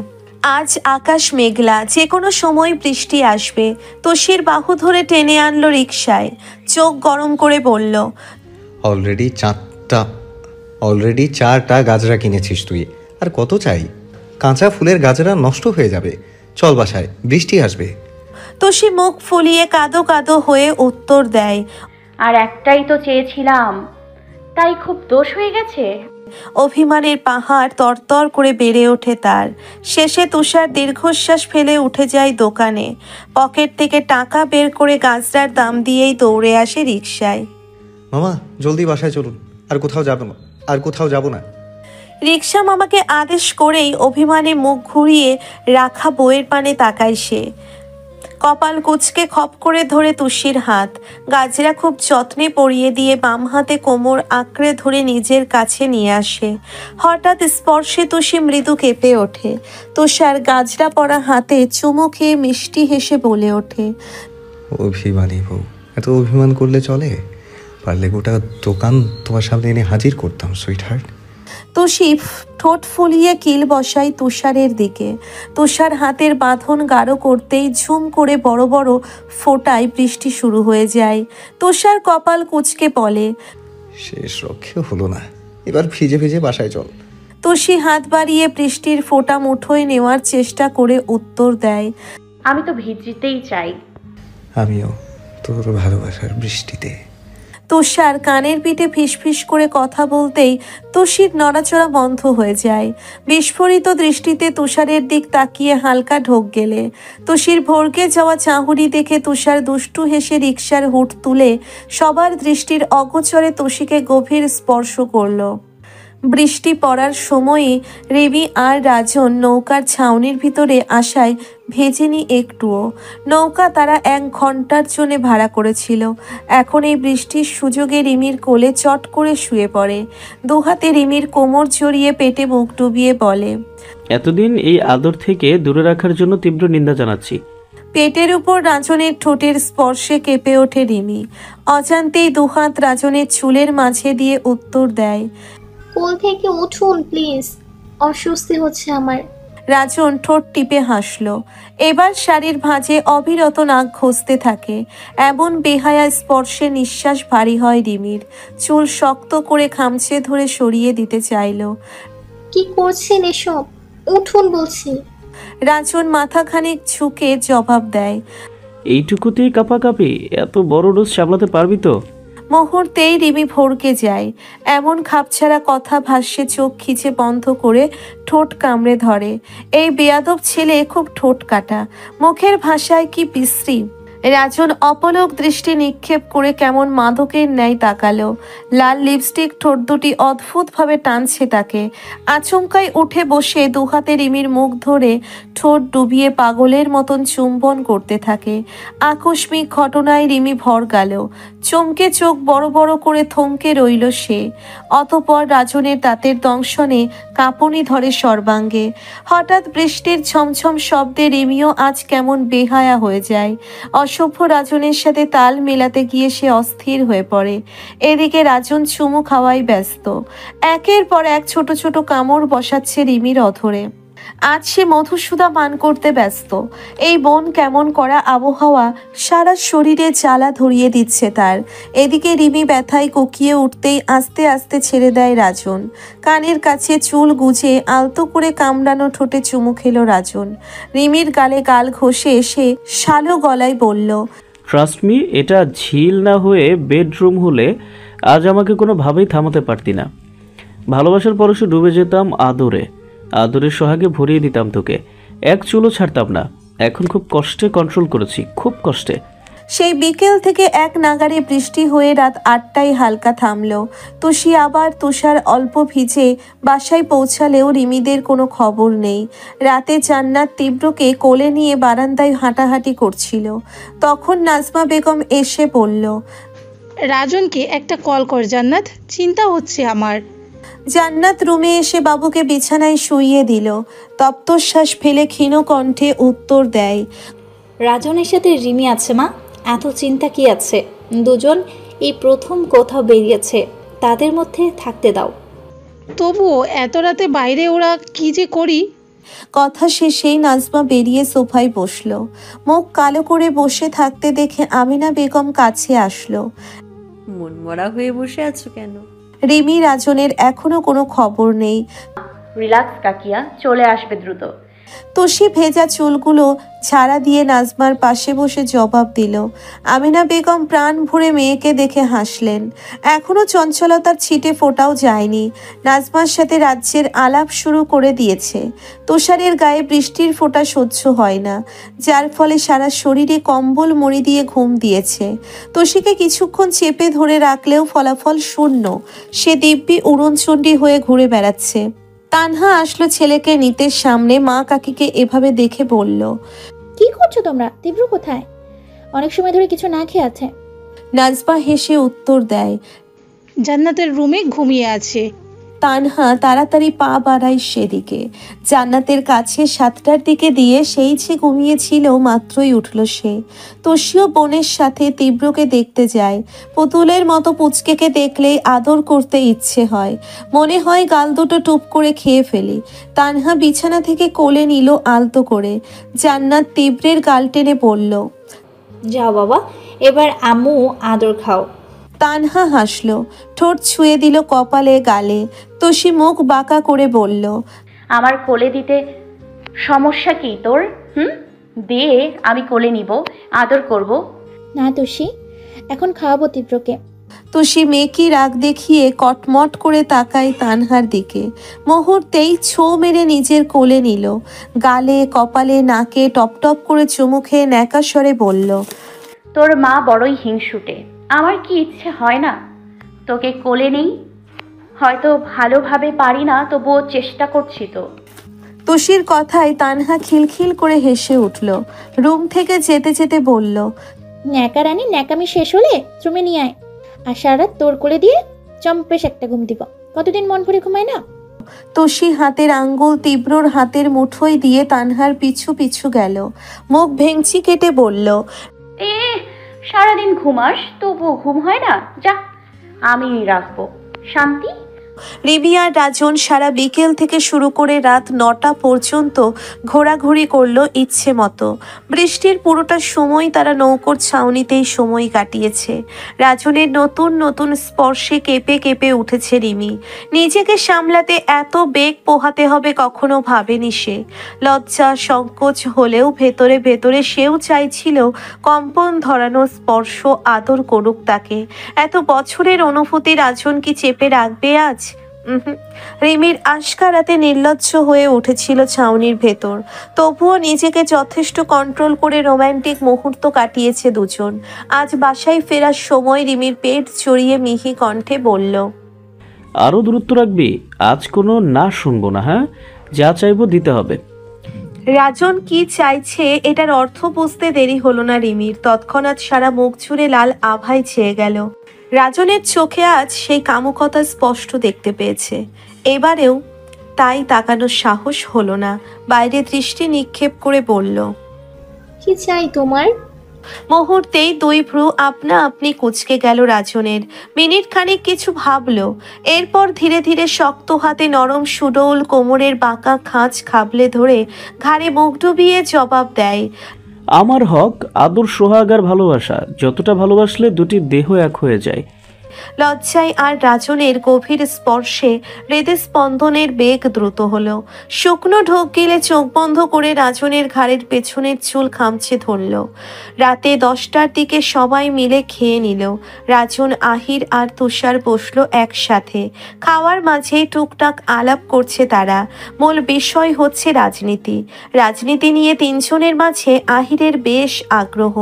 আজ আকাশ মেঘলা, যে কোনো সময় বৃষ্টি আসবে। তুষির বাহু ধরে টেনে আনলো রিকশায়, চোখ গরম করে বলল, অলরেডি 4টা গাজরা কিনেছিস তুই, আর কত চাই? কাঁচা ফুলের গাজরা নষ্ট হয়ে যাবে। চল বাসায়, বৃষ্টি আসবে। তুষি মুখ ফুলিয়ে কাঁদো কাঁদো হয়ে উত্তর দেয়, আর একটাই তো চেয়েছিলাম, তাই খুব দোষ হয়ে গেছে। অভিমানের পাহাড় তরতর করে বেড়ে ওঠে তার। শেষে তুষার দীর্ঘশ্বাস ফেলে উঠে যায় দোকানে। পকেট থেকে টাকা বের করে গাজরার দাম দিয়েই দৌড়ে আসে রিকশায়। মামা জলদি বাসায় চলুন, আর কোথাও যাব না। রিকশা মামাকে আদেশ করেই অভিমানে মুখ ঘুরিয়ে রাখা বইয়ের পানে তাকায় সে। কপাল কুঁচকে খপ করে ধরে তুষির হাত, গাজরা খুব যত্নে পরিয়ে দিয়ে বাম হাতে কোমর আঁকড়ে ধরে নিজের কাছে নিয়ে আসে। হঠাৎ স্পর্শে তুষি মৃদু কেঁপে ওঠে। তুষার গাজরা পরা হাতে চুমু খেয়ে মিষ্টি হেসে বলে ওঠে, অভিমানী বউ, এত অভিমান করলে চলে? পারলে গোটা দোকান তোমার সামনে এনে হাজির করতাম সুইট হার্ট। তুষি ঠোঁট ফুলিয়ে কিল বসায় তুষারের দিকে। তুষার হাতের বাঁধন গাঢ় করতেই ঝুম করে বড় বড় ফোঁটায় বৃষ্টি শুরু হয়ে যায়। তুষার কপাল কুঁচকে বলে, শেষ রক্ষে হলো না, এবার ভিজে ভিজে বাসায় চল। তুষি হাত বাড়িয়ে বৃষ্টির ফোঁটা মুঠোয় নেওয়ার চেষ্টা করে উত্তর দেয়, আমি তো ভিজতেই চাই। আমিও তোর ভালোবাসার বৃষ্টিতে। তুষার কানের পিঠে ফিসফিস করে কথা বলতেই তুষির নড়াচড়া বন্ধ হয়ে যায়। বিস্ফোরিত দৃষ্টিতে তুষারের দিক তাকিয়ে হালকা ঢোক গেলে তুষির ভরকে যাওয়া চাহুরি দেখে তুষার দুষ্টু হেসে রিকশার হুট তুলে সবার দৃষ্টির অগোচরে তুষিকে গভীর স্পর্শ করলো। বৃষ্টি পড়ার সময়ে রেবি আর রাজন নৌকার ছাউনির ভিতরে আসায় ভেজেনি একটুও। নৌকা তারা 1 ঘন্টার জন্য ভাড়া করেছিল। এখন এই বৃষ্টির সুযোগে রিমির কোলে চট করে শুয়ে পড়ে। দুহাতে রিমির কোমর জড়িয়ে পেটে মুখ ডুবিয়ে বলে, এতদিন এই আদর থেকে দূরে রাখার জন্য তীব্র নিন্দা জানাচ্ছি। পেটের উপর রাজনের ঠোঁটের স্পর্শে কেঁপে ওঠে রিমি। অজান্তেই দুহাত রাজনের চুলের মাঝে দিয়ে উত্তর দেয়, কোল থেকে উঠুন প্লিজ, অস্বস্তি হচ্ছে আমার। রাজন ঠোঁট টিপে হাসল। এবার শাড়ির ভাঁজে অবিরত নাক ঘষতে থাকে। এমন বেহায়া স্পর্শে নিঃশ্বাস ভারী হয় রিমির। চুল শক্ত করে খামচে ধরে সরিয়ে দিতে চাইল। কি করছেন এসব? উঠুন বলছি। রাজন মাথা খানিক ঝুঁকে জবাব দেয়, এইটুকুতেই কাঁপাকাঁপি? এত বড় ডোজ সামলাতে পারবি তো? মুহূর্তেই রিমি ভরকে যায়। এমন খাপছাড়া কথা ভাষ্যে চোখ খিচে বন্ধ করে ঠোঁট কামড়ে ধরে। এই বেয়াদব ছেলে খুব ঠোঁট কাটা, মুখের ভাষায় কি বিশ্রী। রাজন অপলক দৃষ্টি নিক্ষেপ করে কেমন মাদকের ন্যায় তাকালো। লাল লিপস্টিক ঠোঁট দুটি অদ্ভুতভাবে টানছে তাকে। আচমকাই উঠে বসে দুহাতে রিমির মুখ ধরে ঠোঁট ডুবিয়ে পাগলের মতন চুম্বন করতে থাকে। আকস্মিক ঘটনায় রিমি ভর গেল। চমকে চোখ বড় বড় করে থমকে রইল সে। অতঃপর রাজনের দাঁতের দংশনে কাঁপুনি ধরে সর্বাঙ্গে। হঠাৎ বৃষ্টির ঝমঝম শব্দে রিমিও আজ কেমন বেহায়া হয়ে যায়। অসভ্য রাজনের সাথে তাল মেলাতে গিয়ে সে অস্থির হয়ে পড়ে। এদিকে রাজন চুমু খাওয়াই ব্যস্ত। একের পর এক ছোট ছোট কামড় বসাচ্ছে রিমির অধরে। আজ সে মধুসূদা পান করতে ব্যস্ত। এই বন কেমন করা আবহাওয়া সারা শরীরে জ্বালা ধরিয়ে দিচ্ছে তার। এদিকে রিমি ব্যথায় কোকিয়ে উঠতেই আস্তে আস্তে ছেড়ে দেয় রাজন। কানের কাছে চুল গুজে আলতো করে কামড়ানো ঠোঁটে চুমু খেলো রাজন। রিমির গালে গাল ঘষে এসে শালো গলায় বলল, ট্রাস্ট মি, এটা ঝিল না হয়ে বেডরুম হলে আজ আমাকে কোনোভাবেই থামাতে পারতি না। ভালোবাসার পরশে ডুবে যেতাম আদরে, আদরের সোহাগে ভরিয়ে দিতাম তোকে, এক চুলও ছাড়তাম না। এখন খুব কষ্টে কন্ট্রোল করেছি, খুব কষ্টে। সেই বিকেল থেকে এক নাগারে বৃষ্টি হয়ে রাত 8টায় হালকা থামলো। তুষি আবার তুষার অল্প ভিজে বাসায় পৌঁছালেও রিমিদের কোনো খবর নেই। রাতে জান্নাত তীব্রকে কোলে নিয়ে বারান্দায় হাঁটাহাঁটি করছিল। তখন নাজমা বেগম এসে বলল, রাজনকে একটা কল কর জান্নাত, চিন্তা হচ্ছে আমার। জান্নাত রুমে এসে বাবুকে বিছানায় শুইয়ে দিল। তপ্তশ্বাস ফেলে ক্ষীণ কণ্ঠে উত্তর দেয়, রাজনের সাথে রিমি আছে মা, এত চিন্তা কি আছে? দুজন এই প্রথম কোথাও বেরিয়েছে, তাদের মধ্যে থাকতে দাও। তবুও এত রাতে বাইরে ওরা কি যে করি। কথা শেষেই নাজমা বেরিয়ে সোফায় বসলো। মুখ কালো করে বসে থাকতে দেখে আমিনা বেগম কাছে আসলো। মনমরা হয়ে বসে আছো কেন? রিমি রাজনের এখনো কোনো খবর নেই। রিল্যাক্স কাকিয়া, চলে আসবে দ্রুত। তোষি ভেজা চুলগুলো ঝাড়া দিয়ে নাজমার পাশে বসে জবাব দিল। আমিনা বেগম প্রাণ ভরে মেয়েকে দেখে হাসলেন। এখনো চঞ্চলতার ছিটে ফোটাও যায়নি। নাজমার সাথে রাজ্যের আলাপ শুরু করে দিয়েছে। তুষারের গায়ে বৃষ্টির ফোঁটা সহ্য হয় না, যার ফলে সারা শরীরে কম্বল মুড়ি দিয়ে ঘুম দিয়েছে। তোষিকে কিছুক্ষণ চেপে ধরে রাখলেও ফলাফল শূন্য। সে দিব্যি উড়নচণ্ডী হয়ে ঘুরে বেড়াচ্ছে। তানহা আসলো ছেলেকে নিতে সামনে। মা কাকিকে এভাবে দেখে বলল, কি করছো তোমরা? তীব্র কোথায়? অনেক সময় ধরে কিছু না খেয়ে আছে। নাজমা হেসে উত্তর দেয়, জান্নাতের রুমে ঘুমিয়ে আছে। তানহা তাড়াতাড়ি পা বাড়ায় সেদিকে। জান্নাতের কাছে 7টার দিকে দিয়ে সেই যে ঘুমিয়েছিল মাত্রই উঠল সে। তোষিও বোনের সাথে তীব্রকে দেখতে যায়। পুতুলের মতো পুচকেকে দেখলেই আদর করতে ইচ্ছে হয়। মনে হয় গাল দুটো টুপ করে খেয়ে ফেলি। তানহা বিছানা থেকে কোলে নিল আলতো করে। জান্নাত তীব্রের গাল টেনে বলল, যাও বাবা, এবার আম্মু আদর খাও। তানহা হাসলো, ঠোঁট ছুঁয়ে দিল কপালে গালে। তোষি মুখ বাঁকা করে বলল, আমার কোলে দিতে সমস্যা কি তোর? দে, আমি কোলে নিব, আদর করব। না তোষি, এখন খাওয়াবো তীব্রকে। তোষি মেকি রাগ দেখিয়ে কটমট করে তাকায় তানহার দিকে। মুহূর্তেই ছো মেরে নিজের কোলে নিল। গালে, কপালে, নাকে টপটপ করে চুমু খেয়ে ন্যাকা স্বরে বলল, তোর মা বড়ই হিংসুটে। আমার কি ইচ্ছে হয় না তোকে কোলে নেই? হয়তো ভালোভাবে পারি না, তবুও চেষ্টা করছি তো। তোষির কথায় তানহা খিলখিল করে হেসে উঠল। রুম থেকে যেতে যেতে বলল, ন্যাকা রানী, ন্যাকামি শেষ হলে রুমে নিয়ে আয়। আর সারা রাত তোর কোলে দিয়ে চম্পেশ একটা ঘুম দিব। কতদিন মন ভরে ঘুমায় না। তোষি হাতের আঙ্গুল তীব্রর হাতের মুঠোয় দিয়ে তানহার পিছু পিছু গেল। মুখ ভেঙচি কেটে বলল, সারাদিন ঘুমাস, তবুও ঘুম হয় না? যা, আমি রাখবো শান্তি। রিমি আর রাজন সারা বিকেল থেকে শুরু করে রাত 9টা পর্যন্ত ঘোরাঘুরি করলো ইচ্ছে মতো। বৃষ্টির পুরোটা সময় তারা নৌকোর ছাউনিতেই সময় কাটিয়েছে। রাজনের নতুন নতুন স্পর্শে কেঁপে কেঁপে উঠেছে রিমি। নিজেকে সামলাতে এত বেগ পোহাতে হবে কখনো ভাবেনি সে। লজ্জা সংকোচ হলেও ভেতরে ভেতরে সেও চাইছিল কম্পন ধরানো স্পর্শ আদর করুক তাকে। এত বছরের অনুভূতি রাজন কি চেপে রাখবে আজ? রিমির আশকারাতে নির্লজ্জ হয়ে উঠেছিল ছাউনির ভেতর। তবুও নিজেকে যথেষ্ট কন্ট্রোল করে রোম্যান্টিক মুহূর্ত কাটিয়েছে দুজন। আজ বাসায় ফেরার সময় রিমির পেট চড়িয়ে মিহি কণ্ঠে বলল, আরও দূরত্ব রাখবি? আজ কোনো না শুনবো না, হ্যাঁ? যা চাইবো দিতে হবে। রাজন কি চাইছে এটার অর্থ বুঝতে দেরি হলো না রিমির। তৎক্ষণাৎ সারা মুখ জুড়ে লাল আভায় ছেয়ে গেল। রাজনের চোখে আজ সেই কামুকতা স্পষ্ট দেখতে পেয়েছে। এবারেও তাই তাকানোর সাহস হলো না। বাইরে দৃষ্টি নিক্ষেপ করে বলল, কি চাই তোমার? মুহূর্তেই দুই ভ্রু আপনা আপনি কুঁচকে গেল রাজনের। মিনিট খানিক কিছু ভাবলো। এরপর ধীরে ধীরে শক্ত হাতে নরম সুডৌল কোমরের বাঁকা খাঁজ খাবলে ধরে ঘাড়ে মুখ ডুবিয়ে জবাব দেয়, আমার হক, আদর, সোহাগ আর ভালোবাসা। যতটা ভালোবাসলে দুটি দেহ এক হয়ে যায়। লজ্জায় আর রাজনের গভীর স্পর্শে হৃদস্পন্দনের বেগ দ্রুত হলো। শুকনো ঢোক গেলে চোখ বন্ধ করে রাজনের ঘাড়ের পেছনের চুল খামচে ধরল। রাতে 10টার দিকে সবাই মিলে খেয়ে নিল। রাজন, আহির আর তুষার বসলো একসাথে। খাওয়ার মাঝেই টুকটাক আলাপ করছে তারা। মূল বিষয় হচ্ছে রাজনীতি। রাজনীতি নিয়ে তিনজনের মাঝে আহিরের বেশ আগ্রহ।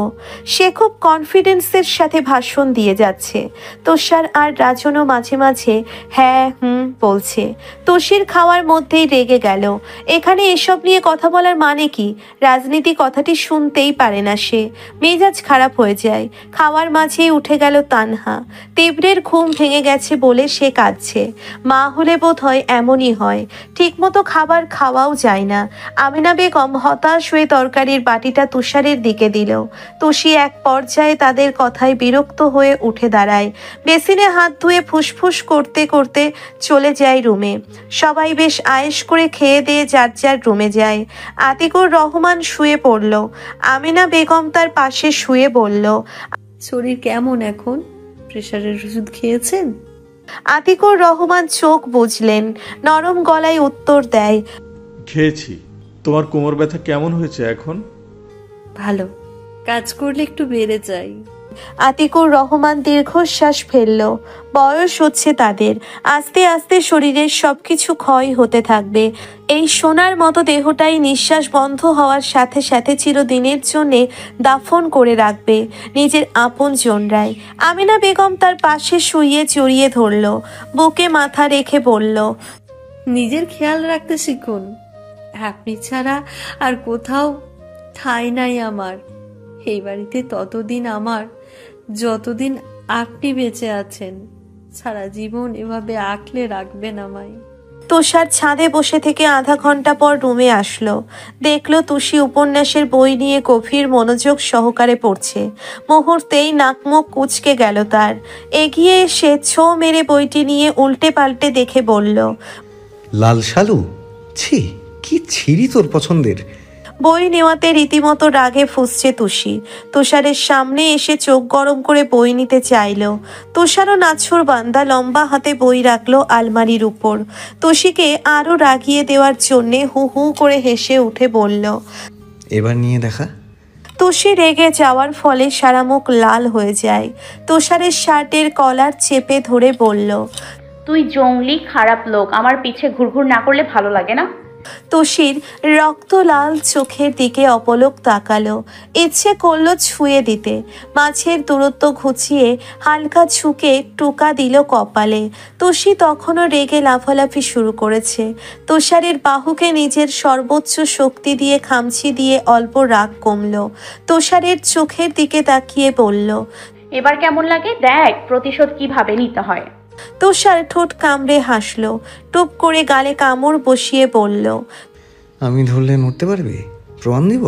সে খুব কনফিডেন্সের সাথে ভাষণ দিয়ে যাচ্ছে। তুষার আর রাজনও মাঝে মাঝে হ্যাঁ বলছে। তোষির খাওয়ার মধ্যেই রেগে গেল। এখানে এসব নিয়ে কথা বলার মানে কি? রাজনীতি কথাটি শুনতেই পারে না সে। মেজাজ খারাপ হয়ে যায়। খাওয়ার মাঝেই উঠে গেল তানহা। তীব্রের ঘুম ভেঙে গেছে বলে সে কাঁদছে। মা হলে বোধ হয় এমনই হয়, ঠিকমতো খাবার খাওয়াও যায় না। আমিনা বেগম হতাশ হয়ে তরকারির বাটিটা তুষারের দিকে দিল। তুষি এক পর্যায়ে তাদের কথায় বিরক্ত হয়ে উঠে দাঁড়ায়। বেসিনে হাত ধুয়ে ফুসফুস করতে করতে চলে যায় রুমে। সবাই বেশ আয়েশ করে খেয়ে দিয়ে যার যার রুমে যায়। আতিকুর রহমান শুয়ে পড়ল। আমিনা বেগম তার পাশে শুয়ে বলল, শরীর কেমন এখন? প্রেশারের ওষুধ খেয়েছেন? আতিকুর রহমান চোখ বুঝলেন, নরম গলায় উত্তর দেয়, খেয়েছি, তোমার কোমর ব্যথা কেমন হয়েছে এখন? ভালো, কাজ করলে একটু বেড়ে যায়। আতিকুর রহমান দীর্ঘশ্বাস ফেলল। বয়স হচ্ছে তাদের, আস্তে আস্তে শরীরের সবকিছু ক্ষয় হতে থাকবে। এই সোনার মতো দেহটাই নিঃশ্বাস বন্ধ হওয়ার সাথে সাথে চিরদিনের জন্যে দাফন করে রাখবে নিজের আপন জনরাই। আমিনা বেগম তার পাশে শুইয়ে জড়িয়ে ধরল, বুকে মাথা রেখে বলল, নিজের খেয়াল রাখতে শিখুন। আপনি ছাড়া আর কোথাও ঠাঁই নাই আমার এই বাড়িতে, ততদিন আমার যতদিন আপনি বেঁচে আছেন। সারা জীবন এভাবে আঁকলে রাখবেন আমায়। তুষার ছাদে বসে থেকে আধা ঘন্টা পর রুমে আসলো। দেখলো তুষি উপন্যাসের বই নিয়ে গভীর মনোযোগ সহকারে পড়ছে। মুহূর্তেই নাকমুখ কুঁচকে গেল তার। এগিয়ে এসে ছো মেরে বইটি নিয়ে উল্টে পাল্টে দেখে বলল, লাল শালু, ছি, কি ছিরি তোর পছন্দের। বই নেওয়াতে রীতিমতো রাগে ফুঁসছে তুষি। তুষারের সামনে এসে চোখ গরম করে বই নিতে চাইল। তুষারও নাছুর বান্দা লম্বা হাতে বই রাখলো আলমারির উপর। তুষিকে আরো রাগিয়ে দেওয়ার জন্যে হু হু করে হেসে উঠে বলল, এবার নিয়ে দেখা। তুষি রেগে যাওয়ার ফলে সারা মুখ লাল হয়ে যায়। তুষারের শার্টের কলার চেপে ধরে বলল, তুই জঙ্গলি খারাপ লোক, আমার পিছে ঘুরঘুর না করলে ভালো লাগে না। তুষির রক্ত লাল চোখের দিকে অপলক তাকালো। ইচ্ছে করলো ছুঁয়ে দিতে। মাঝের দূরত্ব ঘুচিয়ে হালকা ঝুঁকে টোকা দিল কপালে। তুষি তখনও রেগে লাফালাফি শুরু করেছে। তুষারের বাহুকে নিজের সর্বোচ্চ শক্তি দিয়ে খামচি দিয়ে অল্প রাগ কমলো। তুষারের চোখের দিকে তাকিয়ে বলল, এবার কেমন লাগে দেখ, প্রতিশোধ কিভাবে নিতে হয়। তুষার ঠোঁট কামড়ে হাসলো। টুপ করে গালে কামড় বসিয়ে বলল, আমি ধরলে নড়তে পারবি? প্রমাণ দিব।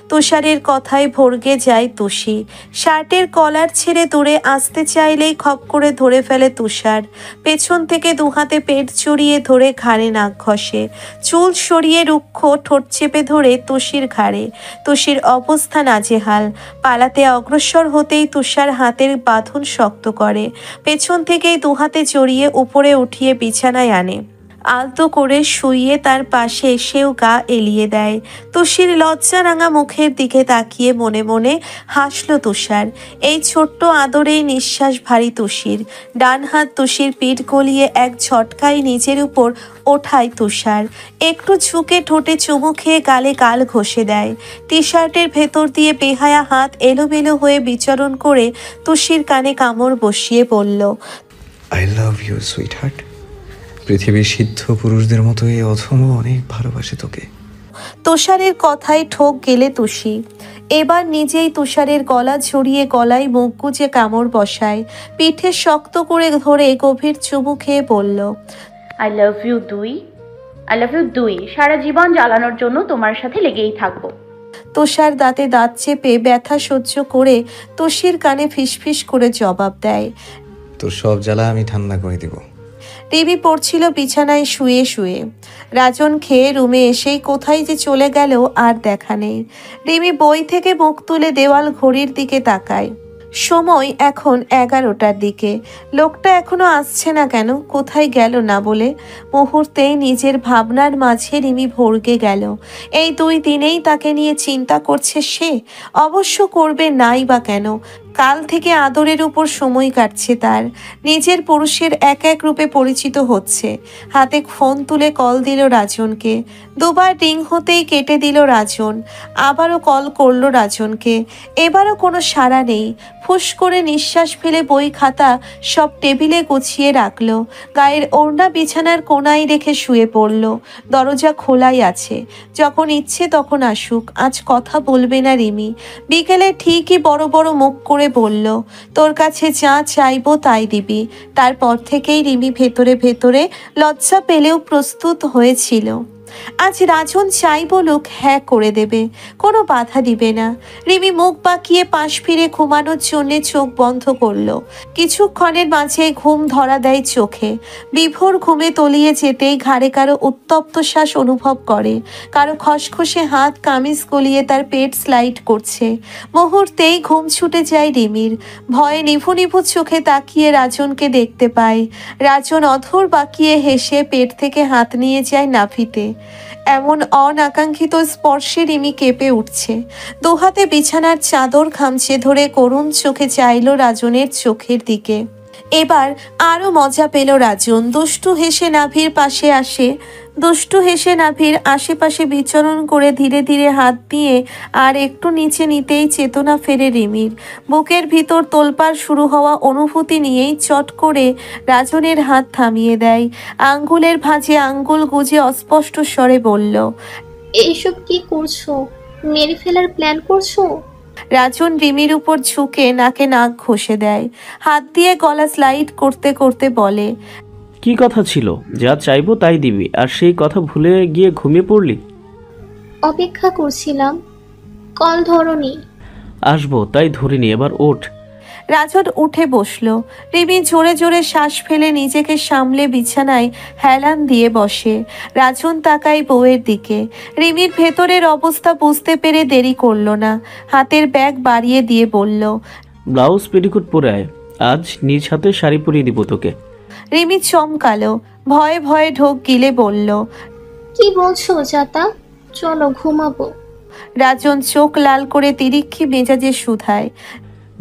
তুষারের কথায় ভরগে যায় তুষি। শার্টের কলার ছেড়ে দূরে আসতে চাইলেই খপ করে ধরে ফেলে তুষার। পেছন থেকে দুহাতে পেট চড়িয়ে ধরে ঘাড়ে নাক ঘষে। চুল সরিয়ে রুক্ষ ঠোঁট চেপে ধরে তুষির ঘাড়ে। তুষির অবস্থা নাজেহাল। পালাতে অগ্রসর হতেই তুষার হাতের বাঁধন শক্ত করে। পেছন থেকেই দুহাতে জড়িয়ে উপরে উঠিয়ে বিছানায় আনে। আলতো করে শুইয়ে তার পাশে এসেও গা এলিয়ে দেয়। তুষির লজ্জা রাঙা মুখের দিকে তাকিয়ে মনে মনে হাসলো তুষার। এই ছোট্ট আদরেই নিঃশ্বাস ভারী তুষির। ডান হাত তুষির পিঠ গলিয়ে এক ঝটকায় নিজের উপর ওঠায় তুষার। একটু ঝুঁকে ঠোঁটে চুমু খেয়ে গালে গাল ঘষে দেয়। টি শার্টের ভেতর দিয়ে বেহায়া হাত এলোমেলো হয়ে বিচরণ করে তুষির কানে কামড় বসিয়ে বলল, I love you sweetheart. পৃথিবীর সিদ্ধ পুরুষদের মতো এই অধম অনেক ভালোবাসে তোকে। তুষারের কথায় ঠোক গেলে তুষি। এবার নিজেই তুষারের গলা ছড়িয়ে গলায় মুখ গুজে কামড় বসায়। পিঠে শক্ত করে ধরে গভীর চুমু খেয়ে বলল, আই লাভ ইউ দুই, আই লাভ ইউ দুই। সারা জীবন জ্বালানোর জন্য তোমার সাথে লেগেই থাকবো। তুষার দাঁতে দাঁত চেপে ব্যথা সহ্য করে তুষির কানে ফিসফিস করে জবাব দেয়, তোর সব জ্বালা আমি ঠান্ডা করে দিব। টিভি পড়ছিল বিছানায় শুয়ে শুয়ে। রাজন খেয়ে রুমে এসেই কোথায় যে চলে গেল আর দেখা নেই। রিমি বই থেকে মুখ তুলে দেওয়াল ঘড়ির দিকে তাকায়। সময় এখন 11টার দিকে। লোকটা এখনো আসছে না কেন? কোথায় গেল না বলে? মুহূর্তেই নিজের ভাবনার মাঝে রিমি ভরগে গেল। এই 2 দিনেই তাকে নিয়ে চিন্তা করছে সে। অবশ্য করবে নাই বা কেন? কাল থেকে আদরের উপর সময় কাটছে তার। নিজের পুরুষের এক এক রূপে পরিচিত হচ্ছে। হাতে ফোন তুলে কল দিল রাজনকে। 2 বার রিং হতেই কেটে দিল রাজন। আবারও কল করলো রাজনকে। এবারও কোনো সাড়া নেই। ফুস করে নিঃশ্বাস ফেলে বই খাতা সব টেবিলে গুছিয়ে রাখলো। গায়ের ওড়না বিছানার কোনায় রেখে শুয়ে পড়ল। দরজা খোলাই আছে। যখন ইচ্ছে তখন আসুক। আজ কথা বলবে না রিমি। বিকেলে ঠিকই বড় বড় মুখ করে বলল, তোর কাছে যা চাইবো তাই দিবি। তারপর থেকেই রিমি ভেতরে ভেতরে লজ্জা পেলেও প্রস্তুত হয়েছিল। আজ রাজন চাই বলুক হ্যাঁ করে দেবে, কোনো বাধা দিবে না। রিমি মুখ বাঁকিয়ে পাশ ফিরে ঘুমানোর জন্যে চোখ বন্ধ করলো। কিছুক্ষণের মাঝে ঘুম ধরা দেয় চোখে। বিভোর ঘুমে তলিয়ে যেতেই ঘাড়ে কারো উত্তপ্ত শ্বাস অনুভব করে। কারো খসখসে হাত কামিজ গলিয়ে তার পেট স্লাইড করছে। মুহূর্তেই ঘুম ছুটে যায় রিমির। ভয়ে নিভু নিভু চোখে তাকিয়ে রাজনকে দেখতে পায়। রাজন অধর বাঁকিয়ে হেসে পেট থেকে হাত নিয়ে যায় নাভিতে। এমন অনাকাঙ্ক্ষিত স্পর্শে রিমি কেঁপে উঠছে। দুহাতে বিছানার চাদর খামচে ধরে করুণ চোখে চাইল রাজনের চোখের দিকে। এবার আরো মজা পেল রাজন। দুষ্টু হেসে নাভির পাশে আসে, দুষ্টু হেসে নাভির আশেপাশে বিচরণ করে ধীরে ধীরে হাত দিয়ে আর একটু নিচে নিতেই চেতনা ফেরে রিমির। বুকের ভিতর তোলপাড় শুরু হওয়া অনুভূতি নিয়েই চট করে রাজনের হাত থামিয়ে দেয়। আঙ্গুলের ভাঁজে আঙ্গুল গুজে অস্পষ্ট স্বরে বলল, এইসব কি করছো? মেরে ফেলার প্ল্যান করছো? রাজন রিমির উপর ঝুঁকে নাকে নাক ঘষে দেয়। হাত দিয়ে গলা স্লাইড করতে করতে বলে, কি কথা ছিল? যা চাইবো তাই দিবি, আর সেই কথা ভুলে গিয়ে ঘুমিয়ে পড়লি? অপেক্ষা করছিলাম, কল ধরনি। আসবো তাই ধরিনি, এবার ওঠ। রাজন উঠে বসলো। রিমি জোরে জোরে শ্বাস ফেলে নিজেকে সামলে বিছানায় হেলান দিয়ে বসে। রাজন তাকায় বউয়ের দিকে। রিমির ভেতরের অবস্থা বুঝতে পেরে দেরি করলো না, হাতের ব্যাগ বাড়িয়ে দিয়ে বলল, ব্লাউজ পেটিকোট পরে আয়, আজ নিজ হাতে শাড়ি পরিয়ে দিব তোকে। রিমি চমকালো, ভয়ে ভয়ে ঢোক গিলে বলল, কি বলছো চাতা? চলো ঘুমাবো। রাজন চোখ লাল করে তিরিক্ষি মেজাজে শুধায়,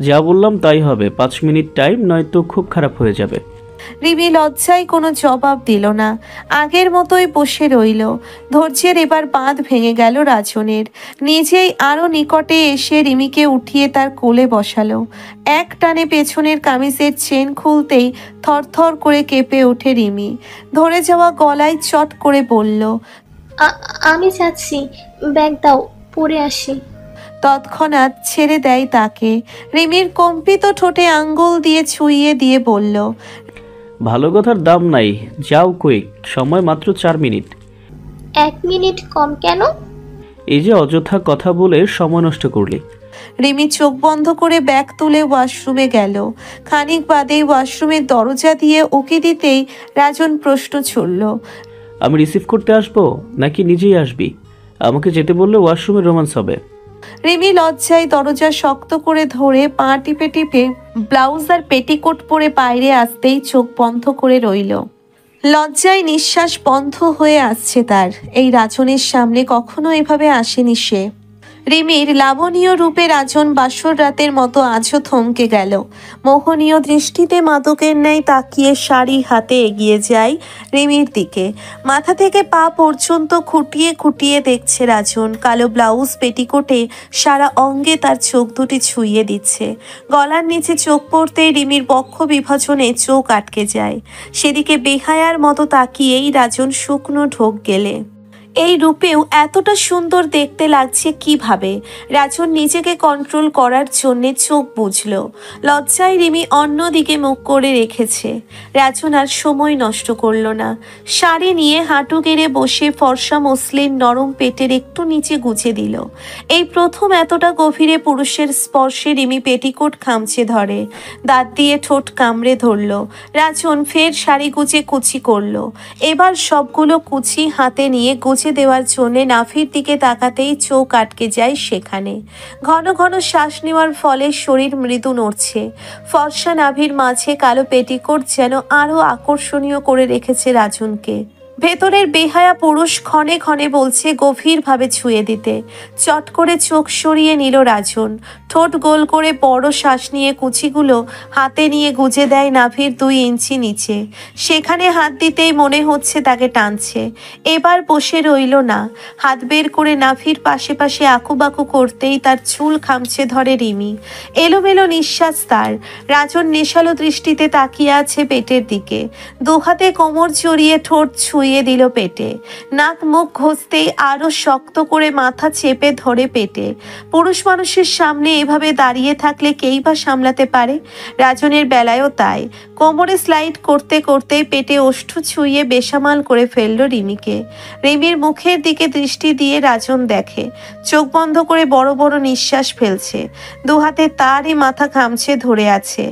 যা বললাম তাই হবে, 5 মিনিট টাইম, নয়তো খুব খারাপ হয়ে যাবে। রিমি লজ্জায় কোনো জবাব দিল না, আগের মতোই বসে রইল। ধৈর্যের এবার বাঁধ ভেঙে গেল রাজনের। নিজেই আরো নিকটে এসে রিমিকে উঠিয়ে তার কোলে বসালো। এক টানে পেছনের কামিজের চেন খুলতেই থরথর করে কেঁপে ওঠে রিমি। ধরে যাওয়া গলায় চট করে বলল, আমি যাচ্ছি, ব্যাগ দাও, পরে আসি। তৎক্ষণাৎ ছেড়ে দেয় তাকে। রিমির কম্পিত ঠোঁটে আঙ্গুল দিয়ে ছুঁইয়ে দিয়ে বলল, ভালো কথার দাম নাই, যাও কুইক, সময় মাত্র 4 মিনিট। 1 মিনিট কম কেন? এই যে অযথা কথা বলে সময় নষ্ট করলি। রিমি চোখ বন্ধ করে ব্যাগ তুলে ওয়াশরুমে গেল। খানিক বাদেই ওয়াশরুমের দরজা দিয়ে উকি দিতেই রাজন প্রশ্ন ছুড়ল, আমি রিসিভ করতে আসবো নাকি নিজেই আসবি? আমাকে যেতে বললে ওয়াশরুমে রোম্যান্স হবে। রিমি লজ্জায় দরজা শক্ত করে ধরে পা টিপে টিপে ব্লাউজ আর পেটিকোট পরে বাইরে আসতেই চোখ বন্ধ করে রইল। লজ্জায় নিঃশ্বাস বন্ধ হয়ে আসছে তার। এই রাজনের সামনে কখনো এভাবে আসেনি সে। রিমির লাবণীয় রূপে রাজন বাসর রাতের মতো আজও থমকে গেল। মোহনীয় দৃষ্টিতে মাদকের ন্যায় তাকিয়ে শাড়ি হাতে এগিয়ে যায় রিমির দিকে। মাথা থেকে পা পর্যন্ত খুঁটিয়ে খুঁটিয়ে দেখছে রাজন। কালো ব্লাউজ পেটিকোটে সারা অঙ্গে তার চোখ দুটি ছুঁয়ে দিচ্ছে। গলার নিচে চোখ পড়তেই রিমির বক্ষ বিভাজনে চোখ আটকে যায়। সেদিকে বেহায়ার মতো তাকিয়েই রাজন শুকনো ঢোক গেলে। এই রূপেও এতটা সুন্দর দেখতে লাগছে কিভাবে? রাজন নিজেকে কন্ট্রোল করার জন্যে চোখ বুঝল। লজ্জায় রিমি অন্যদিকে মুখ করে রেখেছে। রাজন আর সময় নষ্ট করল না। শাড়ি নিয়ে হাঁটু গেড়ে বসে ফর্সা মসলিন নরম পেটের একটু নিচে গুজে দিল। এই প্রথম এতটা গভীরে পুরুষের স্পর্শে রিমি পেটিকোট খামচে ধরে, দাঁত দিয়ে ঠোঁট কামড়ে ধরল। রাজন ফের শাড়ি গুজে কুচি করল। এবার সবগুলো কুচি হাতে নিয়ে গুজে দেওয়ার জন্য নাভির দিকে তাকাতেই চোখ আটকে যায় সেখানে। ঘন ঘন শ্বাস নেওয়ার ফলে শরীর মৃদু নড়ছে। ফর্সা নাভির মাঝে কালো পেটিকোট যেন আরো আকর্ষণীয় করে রেখেছে রাজনকে। ভেতরের বেহায়া পুরুষ ক্ষণে ক্ষণে বলছে গভীরভাবে ছুঁয়ে দিতে। চট করে চোখ সরিয়ে নিল রাজন। ঠোঁট গোল করে বড় শ্বাস নিয়ে কুচিগুলো হাতে নিয়ে গুজে দেয় নাভির 2 ইঞ্চি নিচে। সেখানে হাত দিতেই মনে হচ্ছে তাকে টানছে। এবার বসে রইল না, হাত বের করে নাভির পাশে পাশে আঁকুবাঁকু করতেই তার চুল খামচে ধরে রিমি। এলোমেলো নিঃশ্বাস তার। রাজন নেশালো দৃষ্টিতে তাকিয়ে আছে পেটের দিকে। দুহাতে কোমর জড়িয়ে ঠোঁট ছুঁয়ে দিল পেটে। নাক মুখ ঘষতেই আরো শক্ত করে মাথা চেপে ধরে পেটে। পুরুষ মানুষের সামনে এভাবে দাঁড়িয়ে থাকলে কেই বা সামলাতে পারে? রাজনের বেলায়ও তাই। কোমরে স্লাইড করতে করতেই পেটে ওষ্ঠ ছুঁয়ে বেসামাল করে ফেলল রিমিকে। রিমির মুখের দিকে দৃষ্টি দিয়ে রাজন দেখে, চোখ বন্ধ করে বড় বড় নিঃশ্বাস ফেলছে। দুহাতে তারই মাথা খামছে ধরে আছে।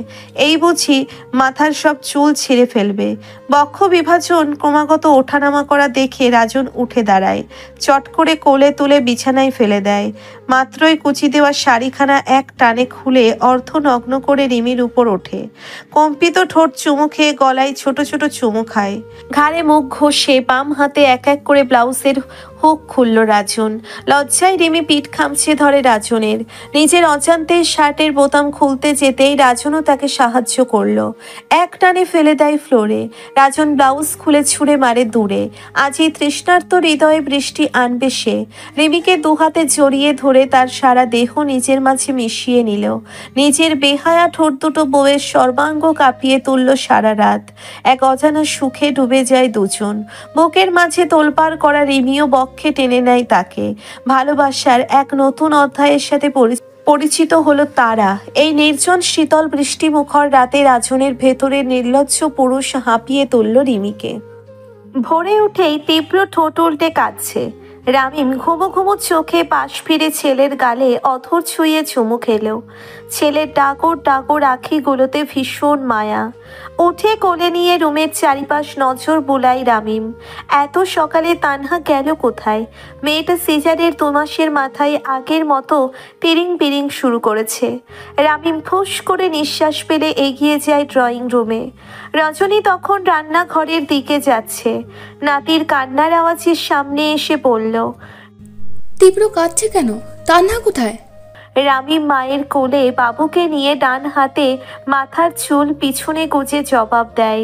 এই বুঝি মাথার সব চুল ছিঁড়ে ফেলবে। বক্ষ বিভাজন ক্রমাগত ওঠানামা করা দেখে রাজন উঠে দাঁড়ায়, চট করে কোলে তুলে বিছানায় ফেলে দেয়। মাত্রই কুচি দেওয়া শাড়িখানা এক টানে খুলে অর্ধনগ্ন করে রিমির উপর ওঠে। কম্পিত ঠোঁট চুমু খেয়ে গলায় ছোট ছোট চুমু খায়। ঘাড়ে মুখ ঘষে বাম হাতে এক এক করে ব্লাউজের হুক খুলল রাজন। লজ্জায় রিমি পিঠ খামছে ধরে রাজনের। নিজের অজান্তে শার্টের বোতাম খুলতে যেতেই রাজনও তাকে সাহায্য করলো। এক টানে ফেলে দেয় ফ্লোরে। রাজন ব্লাউজ খুলে ছুঁড়ে মারে দূরে। আজই তৃষ্ণার্ত হৃদয়ে বৃষ্টি আনবে সে। রিমিকে দুহাতে জড়িয়ে ধরে তার সারা দেহ নিজের মাঝে মিশিয়ে নিল। নিজের বেহায়া ঠোঁট দুটো বউয়ের সর্বাঙ্গ কাঁপিয়ে তুলল সারা রাত। এক অজানা সুখে ডুবে যায় দুজন। বুকের মাঝে তোলপাড় করা রিমিও বক্ষে টেনে নেয় তাকে। ভালোবাসার এক নতুন অধ্যায়ের সাথে পরিচিত হলো তারা। এই নির্জন শীতল বৃষ্টিমুখর রাতে রাজনের ভেতরে নির্লজ্জ পুরুষ হাঁপিয়ে তুলল রিমিকে। ভোরে উঠেই তীব্র ঠোঁট উল্টে কাঁদছে। রামিম ঘুমো ঘুমো চোখে পাশ ফিরে ছেলের গালে অধর ছুঁয়ে চুমু খেলো। ছেলের ডাগর ডাগর আখিগুলোতে ভীষণ মায়া। উঠে কোলে নিয়ে রুমের চারিপাশ নজর বুলাই রামিম। এত সকালে তানহা গেল কোথায়? মেয়েটা সিজারের 2 মাসের মাথায় আগের মতো তিরিং বিরিং শুরু করেছে। রামিম ফুস করে নিঃশ্বাস ফেলে এগিয়ে যায় ড্রয়িং রুমে। রজনী তখন রান্নাঘরের দিকে যাচ্ছে। নাতির কান্নার আওয়াজের সামনে এসে বলল, তীব্র কাঁদছে কেন? তান্হা কোথায়? রামিম মায়ের কোলে বাবুকে নিয়ে ডান হাতে মাথার চুল পিছনে গুজে জবাব দেয়,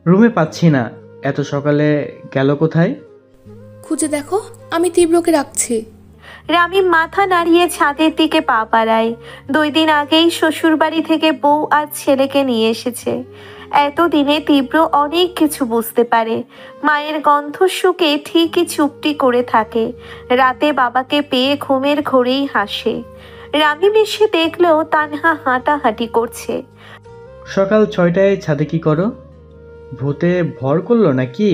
রুমে পাচ্ছি না। এত সকালে গেল কোথায়? খুঁজে দেখো, আমি তীব্রকে রাখছি। রামিম মাথা নাড়িয়ে ছাদের দিকে পা বাড়ায়। 2 দিন আগেই শ্বশুরবাড়ি থেকে বউ আর ছেলেকে নিয়ে এসেছে। এতদিনে তীব্র অনেক কিছু বুঝতে পারে। মায়ের গন্ধ শুকে ঠিকই চুপটি করে থাকে। রাতে বাবাকে পেয়ে ঘুমের ঘোরেই হাসে। রামিম এসে দেখলো তানহা হাঁটাহাঁটি করছে। সকাল 6টায় ছাদে কি করো? ভূতে ভর করলো নাকি?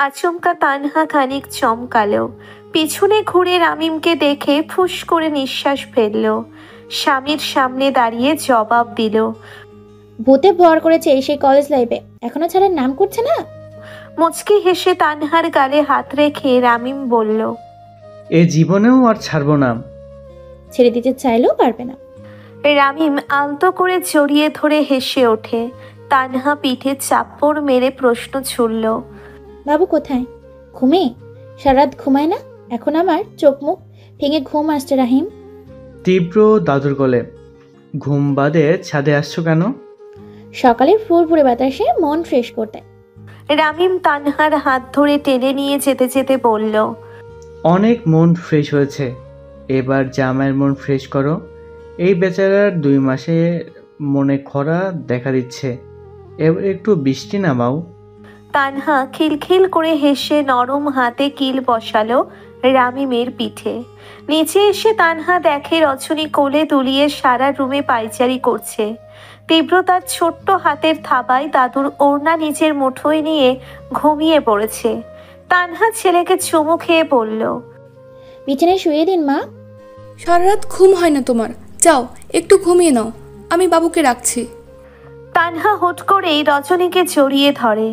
আচমকা তানহা খানিক চমকালো। পিছনে ঘুরে রামিমকে দেখে ফুস করে নিঃশ্বাস ফেলল। স্বামীর সামনে দাঁড়িয়ে জবাব দিল, ভূতে ভর করেছে সেই কলেজ লাইফে, এখনো ছাড়ার নাম করছে না। মুচকি হেসে তানহার গালে হাত রেখে রামিম বলল, এ জীবনেও আর ছাড়বো না। ছেড়ে দিতে চাইলেও পারবে না। রামিম আলতো করে জড়িয়ে ধরে হেসে ওঠে। তানহা পিঠে চাপড় মেরে প্রশ্ন ছুড়ল, বাবু কোথায়? ঘুমে? সারাত ঘুমায় না? এখন আমার চোখ মুখ ভেঙে ঘুম আসছে রাহিম। তীব্র দাদুর কোলে। ঘুম বাদে ছাদে আসছো কেন? সকালে ফুরফুরে বাতাসে মন ফ্রেশ করতে। রামিম তানহার হাত ধরে টেনে নিয়ে যেতে যেতে বলল, অনেক মন ফ্রেশ হয়েছে, এবার জামাইয়ের মন ফ্রেশ করো। এই বেচারার 2 মাসে মনে খরা দেখা দিচ্ছে, এবার একটু বৃষ্টি নামাও। তানহা খিলখিল করে হেসে নরম হাতে কিল বসালো রামিমের পিঠে। নিচে এসে তানহা দেখে রজনী কোলে তুলিয়ে সারা রুমে পায়চারি করছে। তীব্র তার ছোট্ট হাতের থাবায় দাদুর ওড়না নিজের মুঠোয় নিয়ে ঘুমিয়ে পড়েছে। তানহা ছেলেকে চুমু খেয়ে বলল, বিছানায় শুয়ে দিন মা। সারা রাত ঘুম হয় না তোমার, যাও একটু ঘুমিয়ে নাও, আমি বাবুকে রাখছি। তানহা হুট করেই রজনীকে জড়িয়ে ধরে।